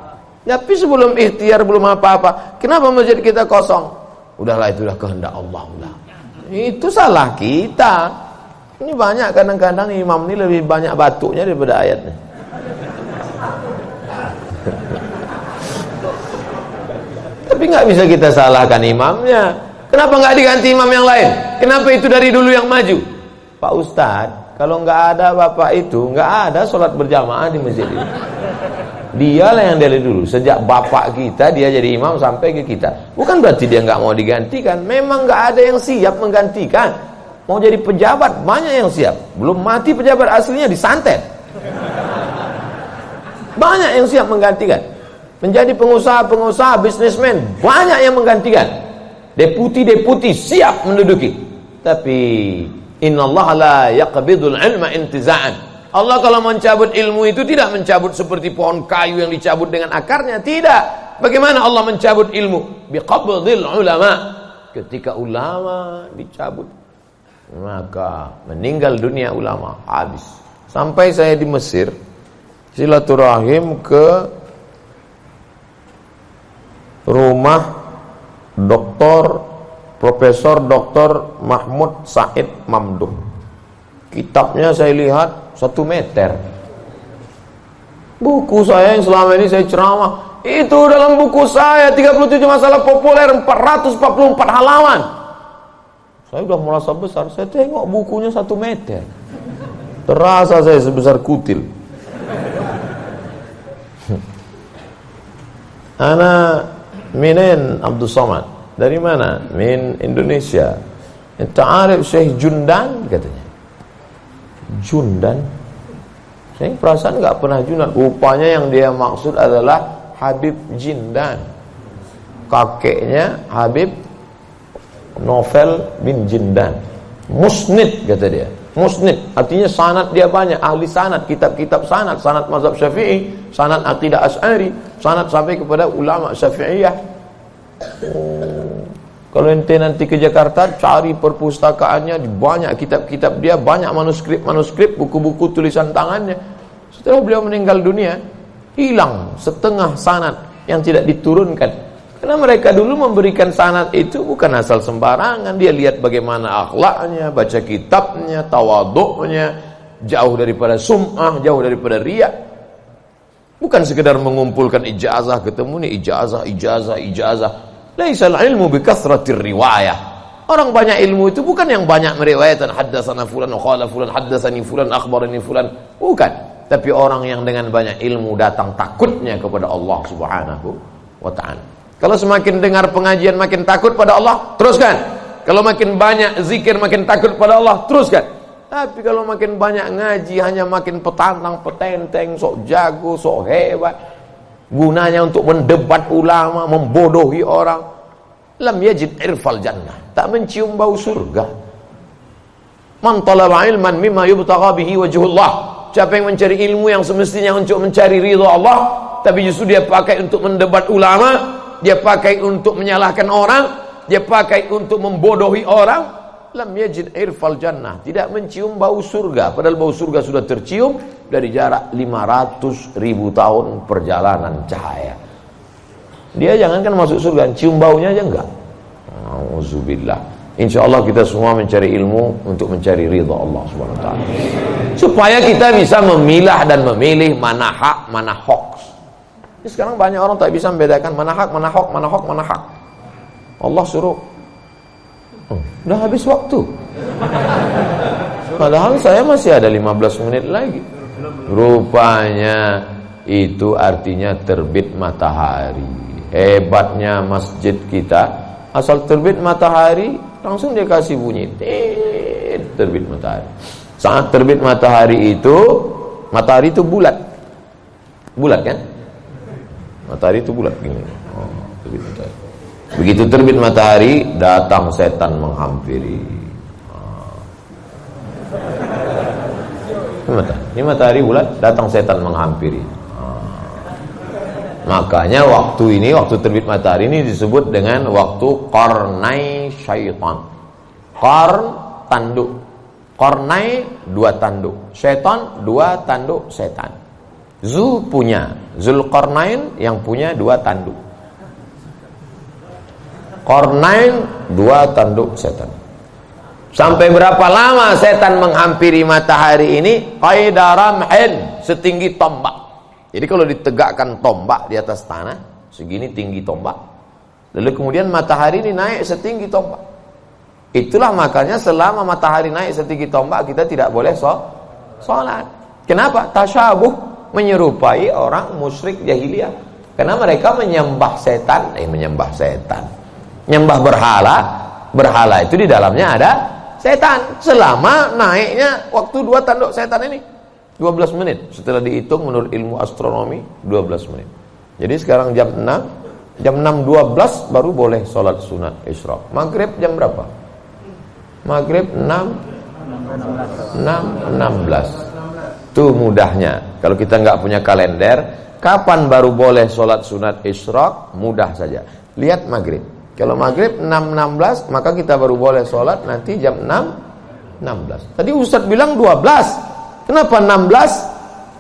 Tapi sebelum ikhtiar, belum apa-apa, kenapa masjid kita kosong? Udahlah, itulah kehendak Allah. Itu salah kita. Ini banyak kadang-kadang imam ini lebih banyak batuknya daripada ayatnya. Tapi nggak bisa kita salahkan imamnya. Kenapa nggak diganti imam yang lain? Kenapa itu dari dulu yang maju? Pak Ustadz, kalau nggak ada bapak itu, nggak ada sholat berjamaah di masjid ini. Dialah yang dari dulu. Sejak bapak kita dia jadi imam sampai ke kita. Bukan berarti dia nggak mau digantikan. Memang nggak ada yang siap menggantikan. Mau jadi pejabat banyak yang siap. Belum mati pejabat aslinya disantet. Banyak yang siap menggantikan. Menjadi pengusaha-pengusaha, bisnismen banyak yang menggantikan. Deputi-deputi siap menduduki. Tapi innallaha la yaqbidul ilma intiza'an. Allah kalau mencabut ilmu itu tidak mencabut seperti pohon kayu yang dicabut dengan akarnya. Tidak. Bagaimana Allah mencabut ilmu? Biqabdil ulama. Ketika ulama dicabut, maka meninggal dunia ulama, habis. Sampai saya di Mesir silaturahim ke rumah Profesor Dr. Mahmud Said Mamduh. Kitabnya saya lihat 1 meter. Buku saya yang selama ini saya ceramah, itu dalam buku saya 37 masalah populer 444 halaman. Saya udah merasa besar, saya tengok bukunya 1 meter. Terasa saya sebesar kutil. Ana minen Abdul Somad. Dari mana? Min Indonesia. Enta arif Syekh Jundan katanya. Jundan? Saya perasaan nggak pernah Jundan. Rupanya yang dia maksud adalah Habib Jindan. Kakeknya Habib Novel bin Jindan. Musnid kata dia. Musnid artinya sanad dia banyak, ahli sanad, kitab-kitab sanad, sanad mazhab Syafi'i, sanad akidah Asy'ari, sanad sampai kepada ulama Syafi'iyah. Kalau ente nanti ke Jakarta cari perpustakaannya, banyak kitab-kitab dia, banyak manuskrip, buku-buku tulisan tangannya. Setelah beliau meninggal dunia, hilang setengah sanad yang tidak diturunkan. Karena mereka dulu memberikan sanad itu bukan asal sembarangan. Dia lihat bagaimana akhlaknya, baca kitabnya, tawaduknya, jauh daripada sum'ah, jauh daripada riya. Bukan sekedar mengumpulkan ijazah, ketemu nih ijazah. Laisal ilmu bikathratir riwayah. Orang banyak ilmu itu bukan yang banyak meriwayatkan haddatsana fulan wa qala fulan haddatsani fulan akhbarani fulan. Bukan. Tapi orang yang dengan banyak ilmu datang takutnya kepada Allah Subhanahu wa ta'ala. Kalau semakin dengar pengajian makin takut pada Allah, teruskan. Kalau makin banyak zikir makin takut pada Allah, teruskan. Tapi kalau makin banyak ngaji hanya makin petantang, petenteng, sok jago, sok hebat. Gunanya untuk mendebat ulama, membodohi orang. Lam yajid irfal jannah. Tak mencium bau surga. Man talaba ilman mimma yubtagha bihi wajhullah. Siapa yang mencari ilmu yang semestinya untuk mencari ridha Allah, tapi justru dia pakai untuk mendebat ulama, dia pakai untuk menyalahkan orang, dia pakai untuk membodohi orang, lam yajid irfal jannah, tidak mencium bau surga. Padahal bau surga sudah tercium dari jarak 500.000 tahun perjalanan cahaya. Dia jangankan masuk surga, cium baunya aja enggak. Auzubillah. Insyaallah kita semua mencari ilmu untuk mencari ridha Allah Subhanahu wa taala. Supaya kita bisa memilah dan memilih mana hak, mana hoax. Sekarang banyak orang tak bisa membedakan mana hak, mana hoax, mana hak. Allah suruh Udah habis waktu. Padahal saya masih ada 15 menit lagi. Rupanya itu artinya terbit matahari. Hebatnya masjid kita, asal terbit matahari langsung dia kasih bunyi, terbit matahari. Saat terbit matahari itu, matahari itu bulat. Bulat kan? Matahari itu bulat gini. Terbit matahari. Begitu terbit matahari, datang setan menghampiri. Ini matahari bulat, datang setan menghampiri. Makanya waktu ini, waktu terbit matahari ini disebut dengan waktu qarnai syaitan. Qarn, tanduk. Qarnai, 2 tanduk. Syaitan, 2 tanduk setan. Zu punya, Zulqarnain yang punya 2 tanduk. Qarnain, 2 tanduk setan. Sampai berapa lama setan menghampiri matahari ini? Qaidaramhin, setinggi tombak. Jadi kalau ditegakkan tombak di atas tanah, segini tinggi tombak. Lalu kemudian matahari ini naik setinggi tombak. Itulah makanya selama matahari naik setinggi tombak, kita tidak boleh sholat. Kenapa? Tasyabuh, menyerupai orang musyrik jahiliyah. Karena mereka menyembah setan. Menyembah berhala. Berhala itu di dalamnya ada setan. Selama naiknya waktu 2 tanduk setan ini 12 menit. Setelah dihitung menurut ilmu astronomi 12 menit. Jadi sekarang jam 6, jam 6.12 baru boleh sholat sunat isyraq. Maghrib jam berapa? Maghrib 6.16. Tuh mudahnya. Kalau kita nggak punya kalender, kapan baru boleh sholat sunat isyraq? Mudah saja. Lihat maghrib. Kalau maghrib 6.16, maka kita baru boleh sholat nanti jam 6.16. Tadi Ustaz bilang 12. Kenapa 16?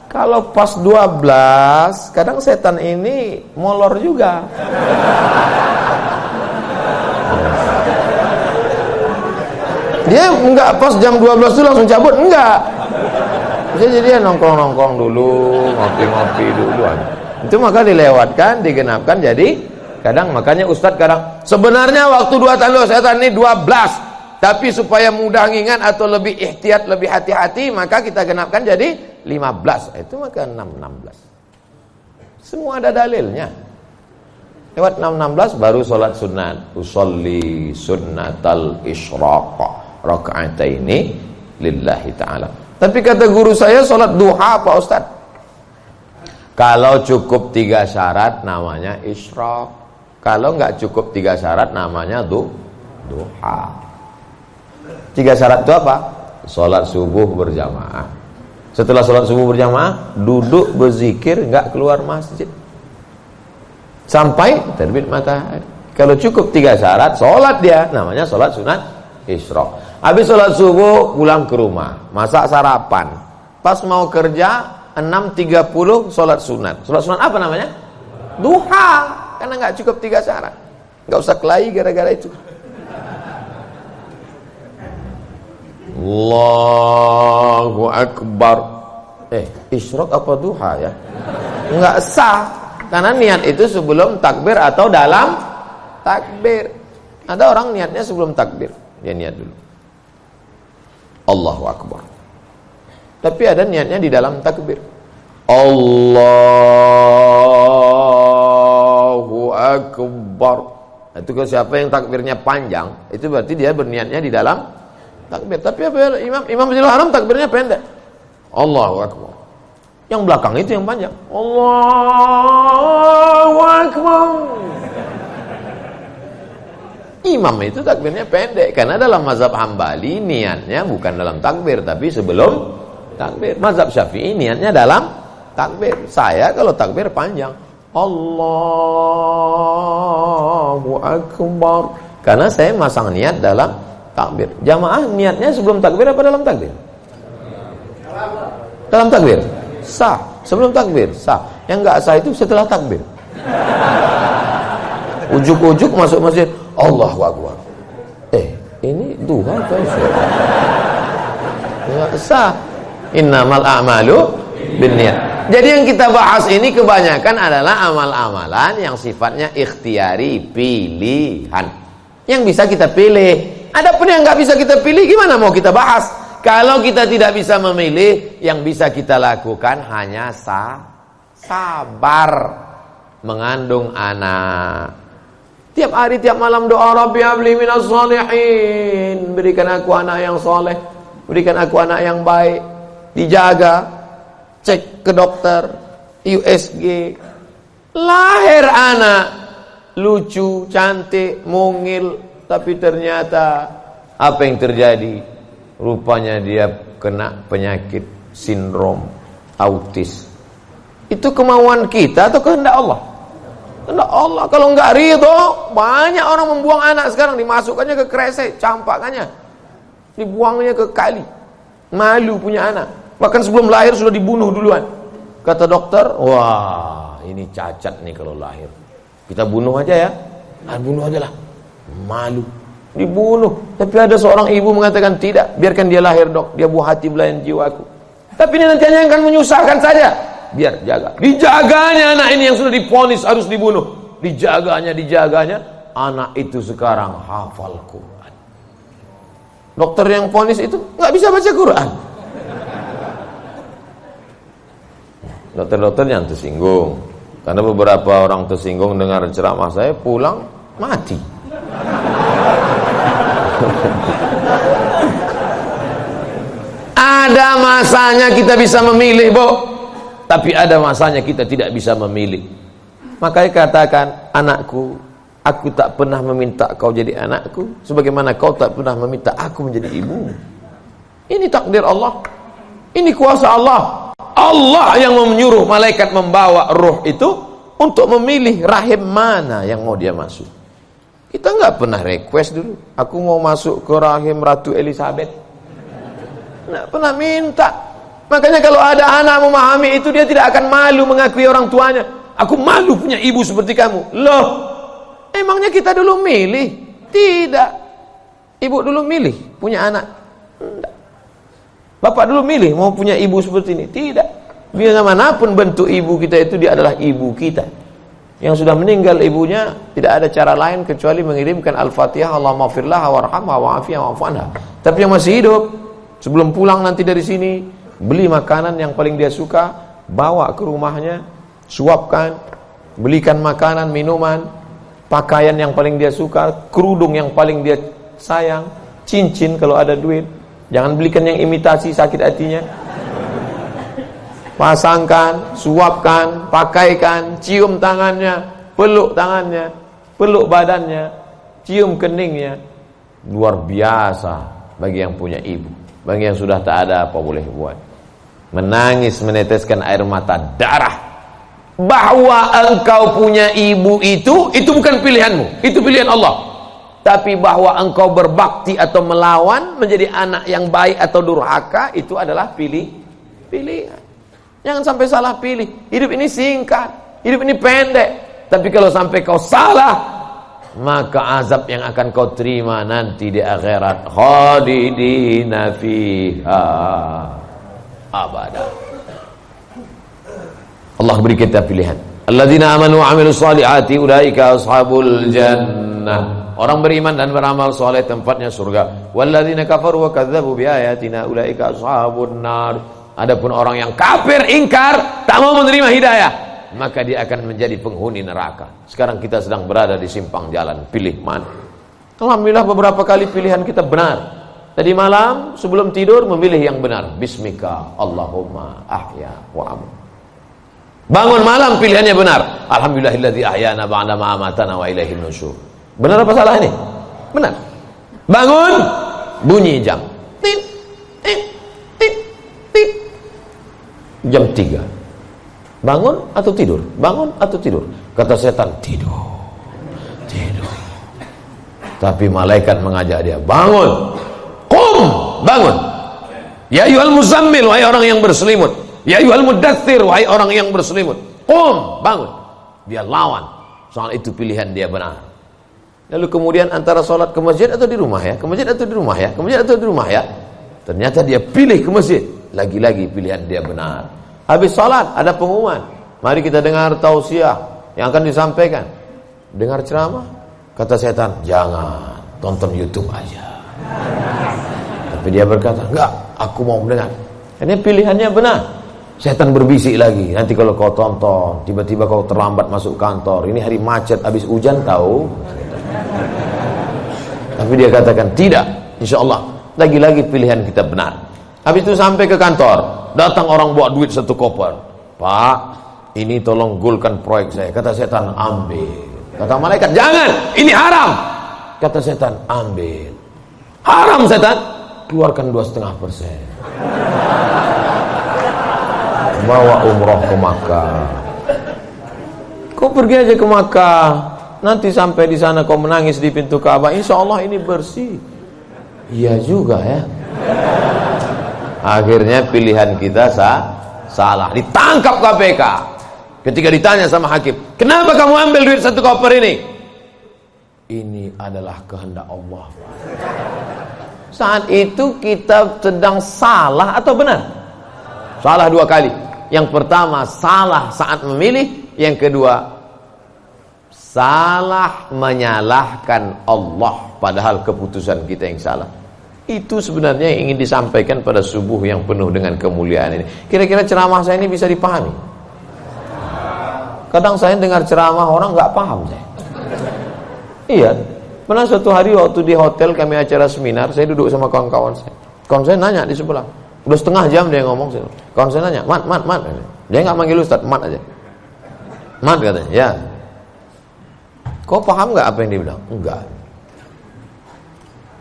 Kalau pas 12, kadang setan ini molor juga. Dia enggak pas jam 12 itu langsung cabut, enggak. Jadi dia nongkrong-nongkrong dulu, ngopi-ngopi dulu. Itu maka dilewatkan, digenapkan, jadi kadang makanya Ustadz kadang sebenarnya waktu 2 tanduk setan ini 12. Tapi supaya mudah ngingat atau lebih ihtiyat, lebih hati-hati, maka kita genapkan jadi 15. Itu maka 6.16. Semua ada dalilnya. Lewat 6.16 baru sholat sunat. Usolli sunnatal isyraq raka'ataini lillahi ta'ala. Tapi kata guru saya sholat duha Pak Ustaz. Kalau cukup 3 syarat namanya isyraq. Kalau nggak cukup 3 syarat namanya duha. 3 syarat itu apa? Sholat subuh berjamaah. Setelah sholat subuh berjamaah, duduk berzikir, nggak keluar masjid sampai terbit matahari. Kalau cukup 3 syarat, sholat dia, namanya sholat sunat isyraq. Habis sholat subuh, pulang ke rumah, masak sarapan. Pas mau kerja, 6.30 sholat sunat. Sholat sunat apa namanya? Duha. Karena nggak cukup 3 syarat. Nggak usah kelahi gara-gara itu. Allahu Akbar. Isyraq apa duha ya? Enggak sah. Karena niat itu sebelum takbir atau dalam takbir. Ada orang niatnya sebelum takbir. Dia niat dulu. Allahu Akbar. Tapi ada niatnya di dalam takbir. Allahu Akbar. Itu kalau siapa yang takbirnya panjang, itu berarti dia berniatnya di dalam takbir. Tapi apa Imam Masjidil Haram takbirnya pendek. Allahu Akbar. Yang belakang itu yang panjang. Allahu Akbar. Imam itu takbirnya pendek karena dalam mazhab Hambali niatnya bukan dalam takbir tapi sebelum takbir. Mazhab Syafi'i niatnya dalam takbir. Saya kalau takbir panjang. Allahu Akbar. Karena saya masang niat dalam takbir. Jamaah niatnya sebelum takbir apa dalam takbir? Dalam takbir. Sah. Sebelum takbir sah. Yang enggak sah itu setelah takbir. Ujuk-ujuk masuk masjid, Allahu Akbar. Ini duha atau isyrak? Enggak sah. Innamal a'malu binniyat. Jadi yang kita bahas ini kebanyakan adalah amal-amalan yang sifatnya ikhtiari, pilihan. Yang bisa kita pilih. Adapun yang nggak bisa kita pilih, gimana mau kita bahas? Kalau kita tidak bisa memilih, yang bisa kita lakukan hanya sabar mengandung anak. Tiap hari, tiap malam doa, Rabbi habli minas shalihin, berikan aku anak yang soleh, berikan aku anak yang baik. Dijaga, cek ke dokter, USG, lahir anak lucu, cantik, mungil, tapi ternyata apa yang terjadi? Rupanya dia kena penyakit sindrom autis. Itu kemauan kita atau kehendak Allah? Kehendak Allah. Kalau enggak ridho, banyak orang membuang anak sekarang, dimasukkannya ke kresek, campakannya, dibuangnya ke kali. Malu punya anak. Bahkan sebelum lahir sudah dibunuh duluan. Kata dokter, wah ini cacat nih kalau lahir. Kita bunuh aja ya. Bunuh aja lah. Malu. Dibunuh. Tapi ada seorang ibu mengatakan, tidak, biarkan dia lahir dok. Dia buah hati belayan jiwaku. Tapi ini nanti hanya akan menyusahkan saja. Biar jaga. Dijaganya anak ini yang sudah divonis harus dibunuh. Dijaganya. Anak itu sekarang hafal Quran. Dokter yang vonis itu nggak bisa baca Quran. Dokter-dokter yang tersinggung. Karena beberapa orang tersinggung dengar ceramah saya, pulang mati. Ada masanya kita bisa memilih, Bu. Tapi ada masanya kita tidak bisa memilih. Makanya katakan, anakku, aku tak pernah meminta kau jadi anakku, sebagaimana kau tak pernah meminta aku menjadi ibumu. Ini takdir Allah. Ini kuasa Allah. Allah yang menyuruh malaikat membawa ruh itu untuk memilih rahim mana yang mau dia masuk. Kita nggak pernah request dulu, aku mau masuk ke rahim Ratu Elizabeth. Nggak pernah minta. Makanya kalau ada anak memahami itu, dia tidak akan malu mengakui orang tuanya. Aku malu punya ibu seperti kamu. Loh, emangnya kita dulu milih? Tidak. Ibu dulu milih punya anak? Tidak. Bapak dulu milih mau punya ibu seperti ini? Tidak. Biar manapun bentuk ibu kita itu, dia adalah ibu kita. Yang sudah meninggal ibunya, tidak ada cara lain kecuali mengirimkan Al-Fatihah, Allahumma firlah warhamha wa'afiyah wa'afanha. Tapi yang masih hidup, sebelum pulang nanti dari sini, beli makanan yang paling dia suka, bawa ke rumahnya, suapkan, belikan makanan, minuman, pakaian yang paling dia suka, kerudung yang paling dia sayang, cincin kalau ada duit. Jangan belikan yang imitasi, sakit hatinya. Pasangkan, suapkan, pakaikan, cium tangannya, peluk tangannya, peluk badannya, cium keningnya. Luar biasa bagi yang punya ibu. Bagi yang sudah tak ada, apa boleh buat? Menangis, meneteskan air mata darah. Bahwa engkau punya ibu itu bukan pilihanmu, itu pilihan Allah. Tapi bahwa engkau berbakti atau melawan, menjadi anak yang baik atau durhaka, itu adalah pilihan. Jangan sampai salah pilih. Hidup ini singkat, hidup ini pendek. Tapi kalau sampai kau salah, maka azab yang akan kau terima nanti di akhirat, khalidina fiha abada. Allah beri kita pilihan. Alladzina amanu wa amilus salihati ulaika ashabul jannah. Orang beriman dan beramal soleh tempatnya surga. Walladzina kafaru wa kadzdzabu biayatina ulaika ashabun nar. Adapun orang yang kafir, ingkar, tak mau menerima hidayah, maka dia akan menjadi penghuni neraka. Sekarang kita sedang berada di simpang jalan, pilih mana? Alhamdulillah beberapa kali pilihan kita benar. Tadi malam sebelum tidur memilih yang benar. Bismika Allahumma ahya wa amut. Bangun malam pilihannya benar. Alhamdulillahilladzi ahyana ba'da ma amatana wa ilaihin nusyur. Benar apa salah ini? Benar. Bangun, bunyi jam. Tit, tit, tit, tit. Jam 3. Bangun atau tidur? Bangun atau tidur? Kata setan, tidur. Tidur. Tapi malaikat mengajak dia, bangun. Qum, bangun. Ya ayyuhal muzammil, wahai orang yang berselimut. Ya ayyuhal mudaththir, wahai orang yang berselimut. Qum, bangun. Dia lawan. Soal itu pilihan dia benar. Lalu kemudian antara sholat ke masjid atau di rumah ya? Ke masjid atau di rumah ya? Ke masjid atau di rumah ya? Ternyata dia pilih ke masjid. Lagi-lagi pilihan dia benar. Habis sholat ada pengumuman. Mari kita dengar tausiah yang akan disampaikan. Dengar ceramah. Kata setan, jangan, tonton YouTube aja. Tapi dia berkata, enggak, aku mau mendengar. Ini pilihannya benar. Setan berbisik lagi, nanti kalau kau tonton, tiba-tiba kau terlambat masuk kantor, ini hari macet, habis hujan tahu. Tapi dia katakan, tidak, insya Allah, lagi-lagi pilihan kita benar. Habis itu sampai ke kantor, datang orang bawa duit 1 koper. Pak, ini tolong golkan proyek saya. Kata setan, ambil. Kata malaikat, jangan, ini haram. Kata setan, ambil. Haram setan, keluarkan 2,5%. Bawa umroh ke Makkah. Kau pergi aja ke Makkah, nanti sampai di sana kau menangis di pintu Ka'bah, insya Allah ini bersih. Iya juga ya. Akhirnya pilihan kita salah. Ditangkap KPK. Ketika ditanya sama hakim, kenapa kamu ambil duit 1 koper ini? Ini adalah kehendak Allah. Saat itu kita sedang salah atau benar? Salah 2 kali. Yang pertama, salah saat memilih. Yang kedua, salah menyalahkan Allah, padahal keputusan kita yang salah. Itu sebenarnya yang ingin disampaikan pada subuh yang penuh dengan kemuliaan ini. Kira-kira ceramah saya ini bisa dipahami? Kadang saya dengar ceramah orang nggak paham saya. Iya, pernah suatu hari waktu di hotel kami acara seminar, saya duduk sama kawan-kawan saya. Kawan saya nanya di sebelah, udah setengah jam dia ngomong. Kawan saya nanya, mat. Dia nggak manggil Ustaz, mat aja. Mat katanya, ya. Kau paham nggak apa yang dia bilang? Enggak.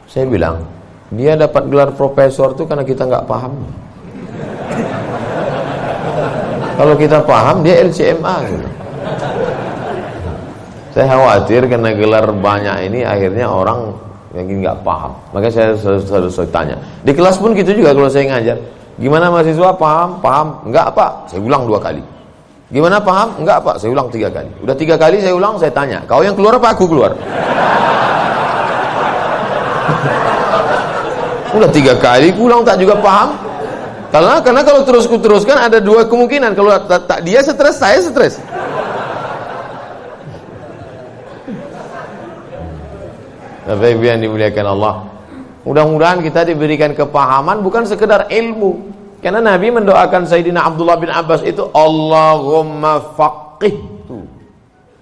Saya bilang, dia dapat gelar profesor itu karena kita nggak paham. Kalau kita paham, dia LCMA gitu. Saya khawatir karena gelar banyak ini akhirnya orang yang nggak paham. Makanya saya harus tanya. Di kelas pun gitu juga kalau saya ngajar. Gimana mahasiswa, paham? Paham? Enggak, Pak. Saya ulang 2 kali. Gimana paham? Enggak, Pak. Saya ulang 3 kali. Udah 3 kali saya ulang, saya tanya, kau yang keluar apa aku keluar? Udah 3 kali ulang tak juga paham. Karena kalau teruskan ada 2 kemungkinan. Kalau tak dia stres, saya stres. Bapak Ibu yang dimuliakan Allah, mudah-mudahan kita diberikan kepahaman, bukan sekedar ilmu. Karena Nabi mendoakan Sayyidina Abdullah bin Abbas itu, Allahumma faqihhu.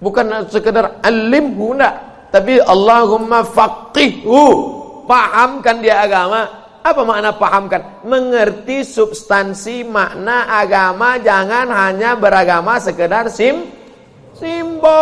Bukan sekedar alimhu, enggak. Tapi Allahumma faqihhu. Pahamkan dia agama. Apa makna pahamkan? Mengerti substansi makna agama, jangan hanya beragama sekedar simbol.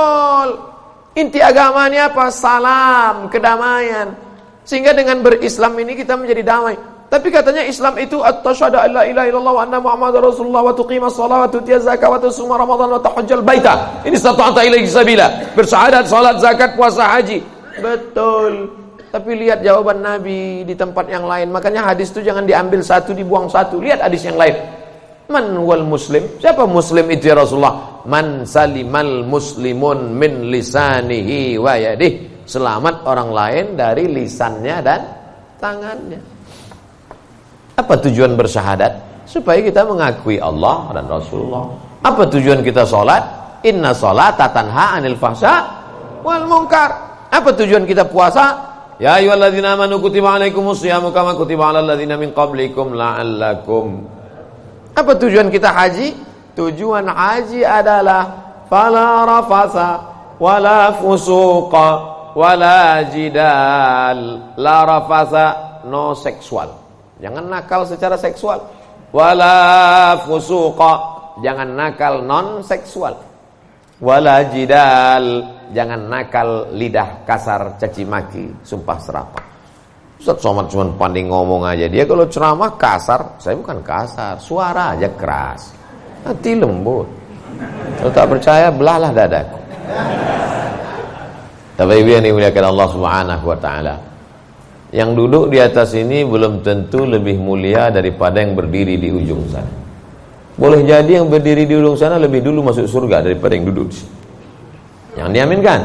Inti agama ini apa? Salam, kedamaian. Sehingga dengan berislam ini kita menjadi damai. Tapi katanya Islam itu at-tasyhadu an la ilaha illallah wa anna muhammadar rasulullah wa tuqimas shalah wa tutiyaz zakah wa tasuma ramadan wa tahajjal baita. Ini stata'ata ilaihi sabila. Bersyahadat, salat, zakat, puasa, haji. Betul. Tapi lihat jawaban Nabi di tempat yang lain. Makanya hadis itu jangan diambil satu, dibuang satu. Lihat hadis yang lain. Man wal muslim? Siapa muslim itu ya Rasulullah? Man salimal muslimun min lisanihi wa yadih. Selamat orang lain dari lisannya dan tangannya. Apa tujuan bersyahadat? Supaya kita mengakui Allah dan Rasulullah. Apa tujuan kita sholat? Inna sholata tanha anil fahsya wal munkar. Apa tujuan kita puasa? Ya ayyuhalladzina amanu kutiba alaikumus syiyamu kama kutiba alal ladzina min qablikum la'allakum. Apa tujuan kita haji? Tujuan haji adalah fala rafasa wala fusuqa wala jidal. La rafasa, no seksual. Jangan nakal secara seksual. Wala fusuqa, jangan nakal non seksual. Wala jidal, jangan nakal lidah kasar, caci maki, sumpah serapah. Ustaz Somad cuma pandai ngomong aja. Dia kalau ceramah kasar, saya bukan kasar, suara aja keras, hati lembut. Kalau tak percaya, belahlah dadaku. Tapi Ibu yang dimuliakan Allah Subhanahu wa taala, yang duduk di atas ini belum tentu lebih mulia daripada yang berdiri di ujung sana. Boleh jadi yang berdiri di ujung sana lebih dulu masuk surga daripada yang duduk di sini. Yang diaminkan.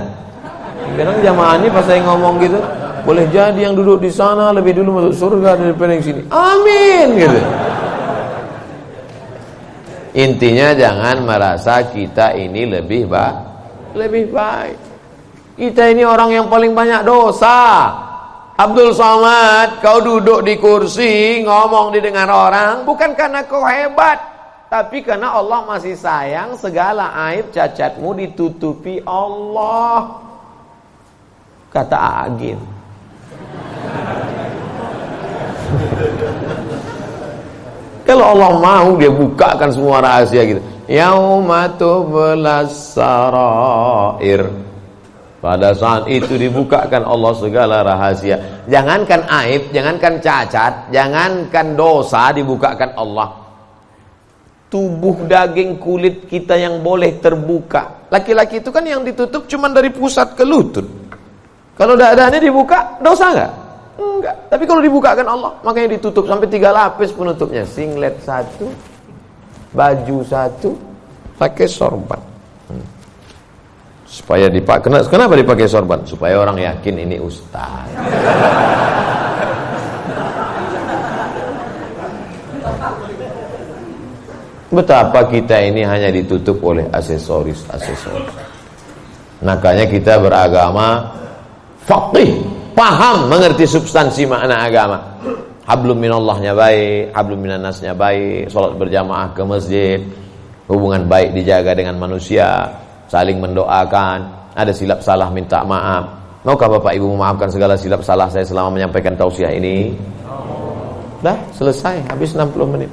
Kadang jamaah ini pas saya ngomong gitu, boleh jadi yang duduk di sana lebih dulu masuk surga daripada yang sini. Amin gitu. Intinya jangan merasa kita ini lebih baik. Kita ini orang yang paling banyak dosa. Abdul Somad, kau duduk di kursi, ngomong didengar orang, bukan karena kau hebat, tapi karena Allah masih sayang, segala aib cacatmu ditutupi Allah. Kata Agin. Kalau Allah mau, dia bukakan semua rahasia gitu. Yauma tublas sarair. Pada saat itu dibukakan Allah segala rahasia. Jangankan aib, jangankan cacat, jangankan dosa, dibukakan Allah. Tubuh, daging, kulit kita yang boleh terbuka. Laki-laki itu kan yang ditutup cuma dari pusat ke lutut. Kalau dadanya dibuka, dosa enggak? Enggak. Tapi kalau dibukakan Allah, makanya ditutup sampai 3 lapis penutupnya. Singlet 1, baju 1, pakai sorban. Supaya dipakai. Kenapa dipakai sorban? Supaya orang yakin ini ustaz. Betapa kita ini hanya ditutup oleh aksesoris. Makanya kita beragama faqih, paham, mengerti substansi makna agama. Hablum minallahnya baik, hablum minannasnya baik, salat berjamaah ke masjid, hubungan baik dijaga dengan manusia, saling mendoakan, ada silap salah minta maaf. Maukah Bapak Ibu memaafkan segala silap salah saya selama menyampaikan tausiah ini? Dah, selesai, habis 60 menit.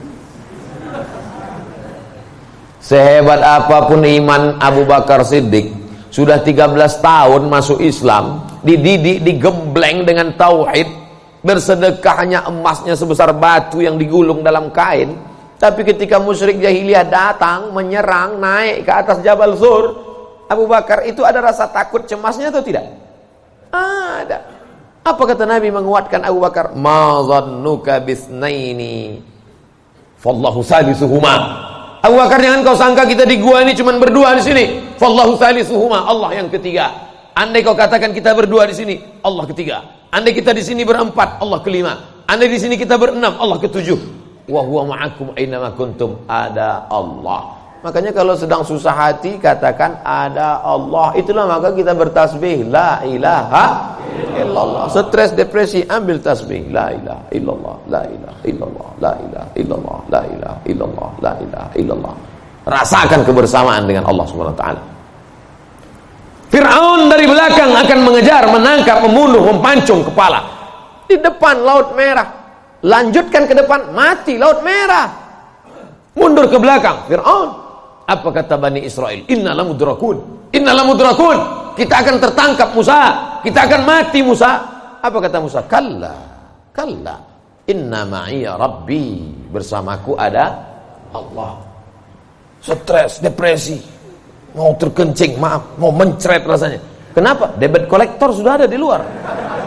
Sehebat apapun iman Abu Bakar Siddiq, sudah 13 tahun masuk Islam, dididik, digembleng dengan tauhid, bersedekahnya emasnya sebesar batu yang digulung dalam kain. Tapi ketika musyrik jahiliyah datang, menyerang, naik ke atas Jabal Zur, Abu Bakar itu ada rasa takut cemasnya atau tidak? Ada. Apa kata Nabi menguatkan Abu Bakar? Ma dhannuka bisnaini fallahu salisuhuma. Abu Bakar, jangan kau sangka kita di gua ini cuma berdua di sini. Fallahu salisuhuma, Allah yang ketiga. Andai kau katakan kita berdua di sini, Allah ketiga. Andai kita di sini berempat, Allah kelima. Andai di sini kita berenam, Allah ketujuh. Wa huwa ma'akum aina ma kuntum, ada Allah. Makanya kalau sedang susah hati katakan ada Allah. Itulah maka kita bertasbih la ilaha illallah. Stres, depresi, ambil tasbih la ilaha illallah, la ilaha illallah, la ilaha illallah, la ilaha illallah, la ilaha illallah. Rasakan kebersamaan dengan Allah Subhanahu wa taala. Fir'aun dari belakang akan mengejar, menangkap, membunuh, mempancung kepala. Di depan Laut Merah. Lanjutkan ke depan, mati Laut Merah. Mundur ke belakang, Fir'aun. Apa kata Bani Israel? Inna lamudrakun. Inna lamudrakun. Kita akan tertangkap Musa. Kita akan mati Musa. Apa kata Musa? Kalla. Kalla. Inna ma'iya Rabbi. Bersamaku ada Allah. Stres, depresi. Mau terkencing, maaf. Mau mencret rasanya. Kenapa? Debit kolektor sudah ada di luar.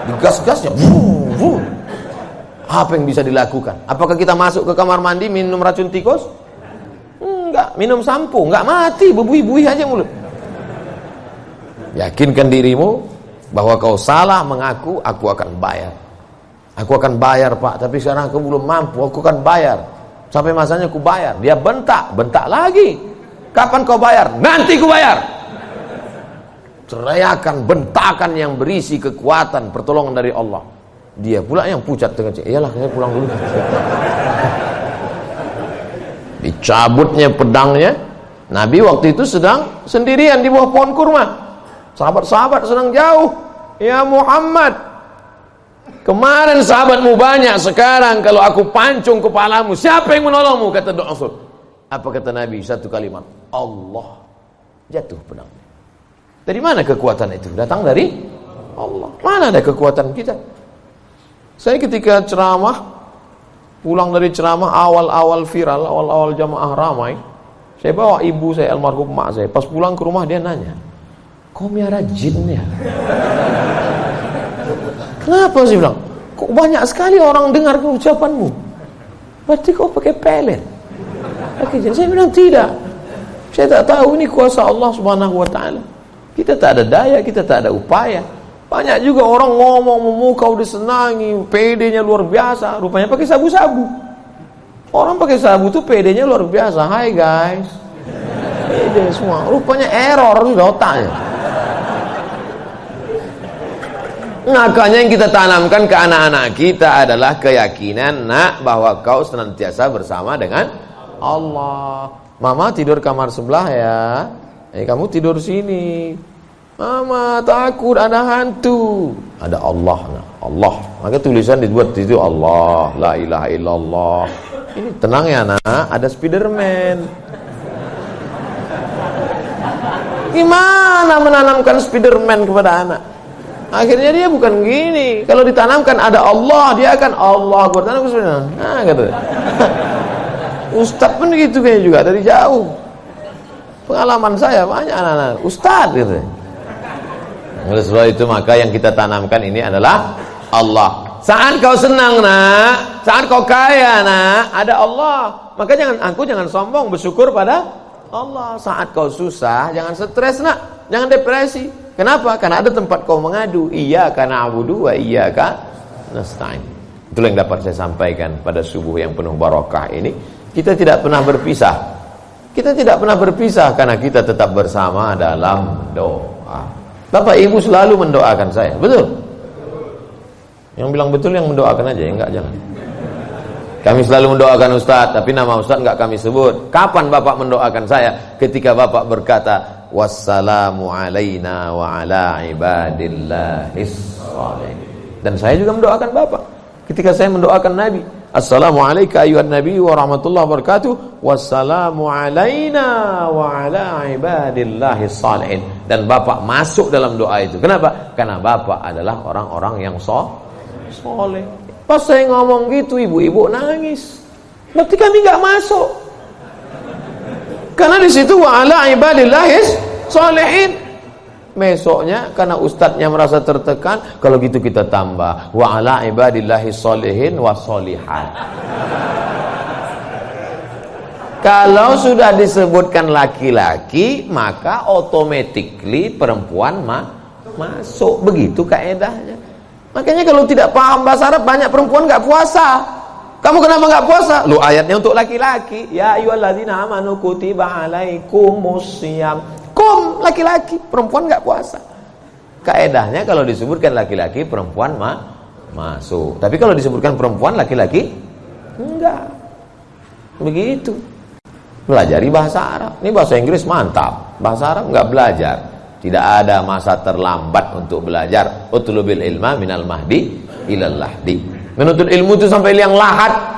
Digas-gasnya. Apa yang bisa dilakukan? Apakah kita masuk ke kamar mandi minum racun tikus? Enggak. Minum sampo? Enggak, mati. Berbuih-buih aja mulut. Yakinkan dirimu bahwa kau salah mengaku, aku akan bayar. Aku akan bayar, Pak. Tapi sekarang aku belum mampu, aku akan bayar. Sampai masanya aku bayar. Dia bentak lagi. Kapan kau bayar? Nanti ku bayar. Teriakan, bentakan yang berisi kekuatan, pertolongan dari Allah. Dia pula yang pucat dengan cik. Iyalah, saya pulang dulu. Dicabutnya pedangnya. Nabi waktu itu sedang sendirian di bawah pohon kurma. Sahabat-sahabat sedang jauh. Ya Muhammad, kemarin sahabatmu banyak, sekarang kalau aku pancung kepalamu, siapa yang menolongmu? Kata Rasul. Apa kata Nabi? Satu kalimat, Allah. Jatuh pedangnya. Dari mana kekuatan itu? Datang dari Allah. Mana ada kekuatan kita? Saya ketika ceramah, pulang dari ceramah awal-awal viral, awal-awal jamaah ramai, saya bawa ibu saya, almarhum mak saya. Pas pulang ke rumah dia nanya, kau miara jin ya? Kenapa sih bilang? Kok banyak sekali orang dengar ucapanmu? Berarti kau pakai pelet? Pakai jin? Saya bilang tidak. Saya tak tahu ini kuasa Allah Subhanahu wa taala. Kita tak ada daya, kita tak ada upaya. Banyak juga orang ngomong memukau disenangi, PD-nya luar biasa, rupanya pakai sabu-sabu. Orang pakai sabu tuh PD-nya luar biasa. Hai guys. PD semua. Rupanya error di otaknya. Makanya yang kita tanamkan ke anak-anak kita adalah keyakinan, nak, bahwa kau senantiasa bersama dengan Allah. Mama tidur kamar sebelah ya. Kamu tidur sini. Mama takut ada hantu. Ada Allah, nah. Allah. Maka tulisan dibuat itu Allah, la ilaha illallah. Ini tenang ya nak, ada Spiderman. Gimana menanamkan Spiderman kepada anak? Akhirnya dia bukan gini. Kalau ditanamkan ada Allah, dia akan Allah Akbar. Tanamkan Spiderman. Nah, gitu. Ustadz pun gitu kayaknya juga dari jauh. Pengalaman saya banyak anak-anak Ustadz gitu. Oleh sebab itu maka yang kita tanamkan ini adalah Allah. Saat kau senang nak, saat kau kaya nak, ada Allah. Maka jangan sombong, bersyukur pada Allah. Saat kau susah, jangan stres nak, jangan depresi. Kenapa? Karena ada tempat kau mengadu. Iyyaka na'budu wa iyyaka nasta'in. Itulah yang dapat saya sampaikan pada subuh yang penuh barakah ini. Kita tidak pernah berpisah. Kita tidak pernah berpisah karena kita tetap bersama dalam doa. Bapak Ibu selalu mendoakan saya, betul? Yang bilang betul yang mendoakan aja, enggak jangan. Kami selalu mendoakan Ustadz, tapi nama Ustadz enggak kami sebut. Kapan Bapak mendoakan saya? Ketika Bapak berkata, wassalamu alaina wa ala ibadillahis shalihin. Dan saya juga mendoakan Bapak. Ketika saya mendoakan Nabi, assalamualaikum ayuhan nabi wa rahmatullahi wa barakatuh, wassalamu alaina wa ala ibadillahis shalihin. Dan Bapak masuk dalam doa itu. Kenapa? Karena Bapak adalah orang-orang yang soleh. Pas saya ngomong gitu, ibu-ibu nangis. Berarti kami nggak masuk. Karena di situ wa ala ibadillahis shalihin. Besoknya karena ustadznya merasa tertekan, kalau gitu kita tambah wa ala ibadillahis shalihin wa sholihat. Kalau sudah disebutkan laki-laki, maka automatically perempuan masuk. Begitu kaedahnya. Makanya kalau tidak paham bahasa Arab, banyak perempuan nggak puasa. Kamu kenapa nggak puasa? Lu ayatnya untuk laki-laki. Ya ayyuhalladzina amanu kutiba alaikumusiyam. Laki-laki, perempuan nggak puasa. Kaedahnya kalau disebutkan laki-laki, perempuan masuk. Tapi kalau disebutkan perempuan, laki-laki enggak. Begitu. Pelajari bahasa Arab. Ini bahasa Inggris mantap. Bahasa Arab nggak belajar. Tidak ada masa terlambat untuk belajar. Utlubil ilma minal mahdi ilal lahdi. Menuntut ilmu itu sampai liang lahat.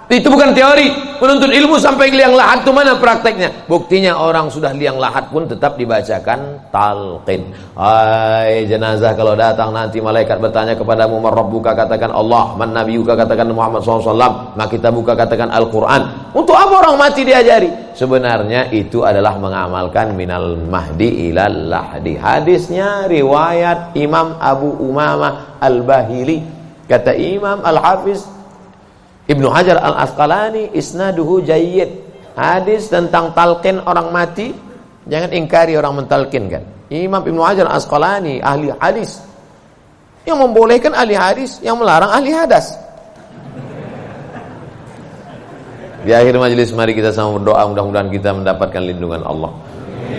Itu bukan teori. Menuntut ilmu sampai liang lahat itu mana prakteknya? Buktinya orang sudah liang lahat pun tetap dibacakan talqin. Hai jenazah, kalau datang nanti malaikat bertanya kepadamu, man rabbuka, katakan Allah, man nabiyuka, katakan Muhammad SAW, maka kita buka katakan Al-Quran. Untuk apa orang mati diajari? Sebenarnya itu adalah mengamalkan minal mahdi ilal lahdi. Hadisnya riwayat Imam Abu Umamah Al-Bahili. Kata Imam Al-Hafiz Ibnu Hajar Al-Asqalani, isnaduhu jayyid. Hadis tentang talqin orang mati, jangan ingkari orang mentalkinkan. Imam Ibnu Hajar Al-Asqalani, ahli hadis, yang membolehkan ahli hadis, yang melarang ahli hadas. Di akhir majelis mari kita sama berdoa, mudah-mudahan kita mendapatkan lindungan Allah.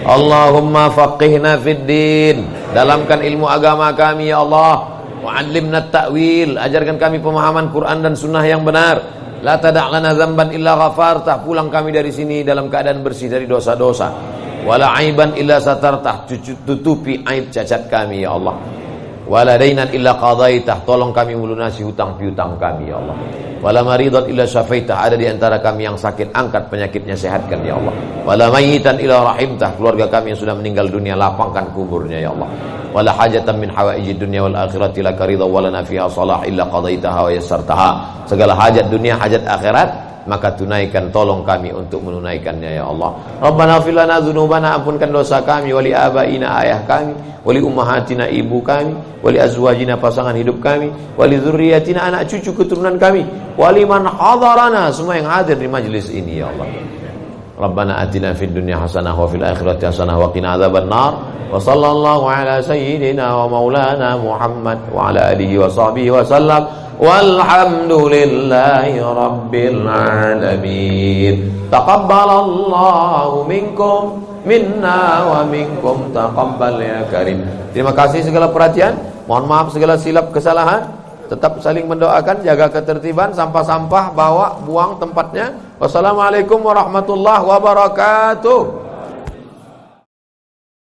Allahumma faqihna fid din, dalamkan ilmu agama kami ya Allah. Wa'allimna ta'wil, ajarkan kami pemahaman Quran dan sunnah yang benar. La tada' lana dzamban illa ghafartah, pulang kami dari sini dalam keadaan bersih dari dosa-dosa. Wala aiban illa satartah, tutupi aib cacat kami ya Allah. Wala dainan illa qadaitah, tolong kami melunasi hutang piutang kami ya Allah. Wala maridan illa syafaitah, ada di antara kami yang sakit, angkat penyakitnya, sehatkan ya Allah. Wala mayitan illa rahimtah, keluarga kami yang sudah meninggal dunia, lapangkan kuburnya ya Allah. Wala hajatan min hawaijid dunya wal akhirati laka ridha wa lana fiha salah illa qadaitaha wa yassartaha. Segala hajat dunia, hajat akhirat, maka tunaikan, tolong kami untuk menunaikannya ya Allah. Rabbana ighfir lana dzunubana, ampunkan dosa kami, wali abaina, ayah kami, wali ummahatina, ibu kami, wali azwajina, pasangan hidup kami, wali dzurriyyatina, anak cucu keturunan kami, wali man hadarana, semua yang hadir di majlis ini ya Allah. Rabbana atina fid dunya hasanah wa fil akhirati hasanah wa qina adzabannar. Wa sallallahu ala sayyidina wa maulana Muhammad wa ala alihi wa sahbihi wa sallam. Walhamdulillahi rabbil alamin. Taqabbalallahu minkum minna wa minkum taqabbal ya karim. Terima kasih segala perhatian. Mohon maaf segala silap kesalahan. Tetap saling mendoakan, jaga ketertiban, sampah-sampah bawa, buang tempatnya. Wassalamualaikum warahmatullahi wabarakatuh.